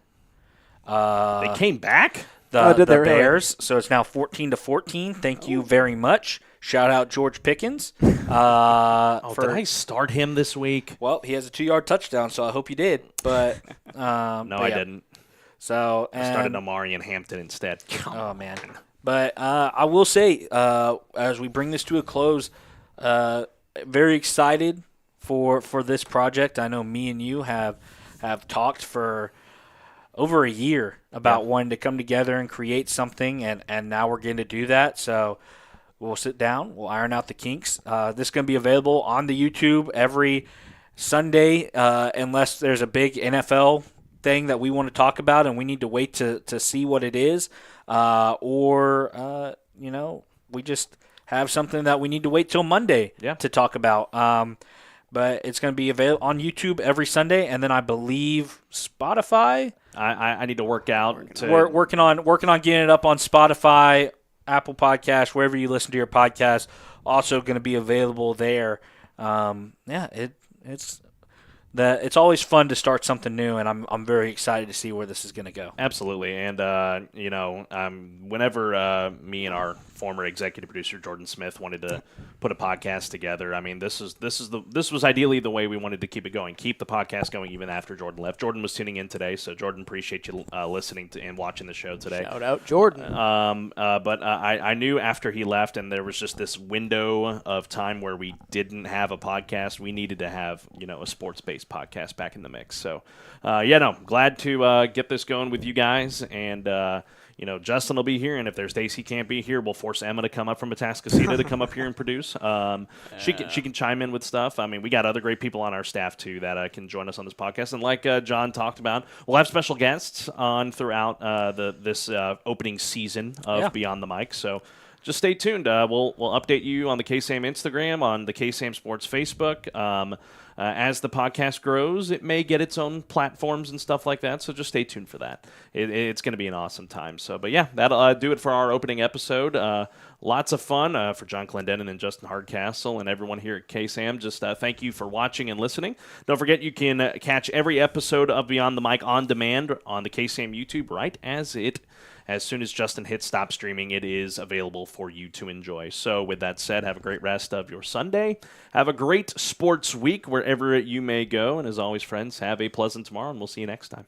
They came back? The Bears, so it's now 14-14. Thank you very much. Shout out George Pickens. Did I start him this week? Well, he has a 2-yard touchdown, so I hope you did. But I didn't. So I started Amari in Hampton instead. Oh man! But I will say, as we bring this to a close, very excited for this project. I know me and you have talked for over a year about wanting to come together and create something, and now we're getting to do that. So we'll sit down, we'll iron out the kinks. This is going to be available on the YouTube every Sunday, unless there's a big NFL thing that we want to talk about and we need to wait to see what it is, or we just have something that we need to wait till Monday to talk about. But it's going to be available on YouTube every Sunday, and then I believe Spotify. I need to work out. We're working on getting it up on Spotify, Apple Podcasts, wherever you listen to your podcast. Also going to be available there. It's always fun to start something new, and I'm very excited to see where this is going to go. Absolutely, and whenever me and our former executive producer Jordan Smith wanted to put a podcast together, I mean, this was ideally the way we wanted to keep it going, keep the podcast going even after Jordan left. Jordan was tuning in today, so Jordan, appreciate you listening to and watching the show today. Shout out Jordan. But I knew after he left, and there was just this window of time where we didn't have a podcast, we needed to have a sports-based podcast back in the mix. So, glad to get this going with you guys, and Justin will be here, and if there's days he can't be here, we'll force Emma to come up from Atascocita to come up here and produce. She can chime in with stuff. I mean, we got other great people on our staff too that can join us on this podcast. And like John talked about, we'll have special guests on throughout this opening season of Beyond the Mic. So just stay tuned. We'll update you on the KSAM Instagram, on the KSAM Sports Facebook. As the podcast grows, it may get its own platforms and stuff like that, so just stay tuned for that. It's going to be an awesome time. So, but yeah, that'll do it for our opening episode. Lots of fun for John Clendenin and Justin Hardcastle and everyone here at KSAM. Just thank you for watching and listening. Don't forget you can catch every episode of Beyond the Mic on demand on the KSAM YouTube as soon as Justin hits stop streaming, it is available for you to enjoy. So with that said, have a great rest of your Sunday. Have a great sports week wherever you may go. And as always, friends, have a pleasant tomorrow, and we'll see you next time.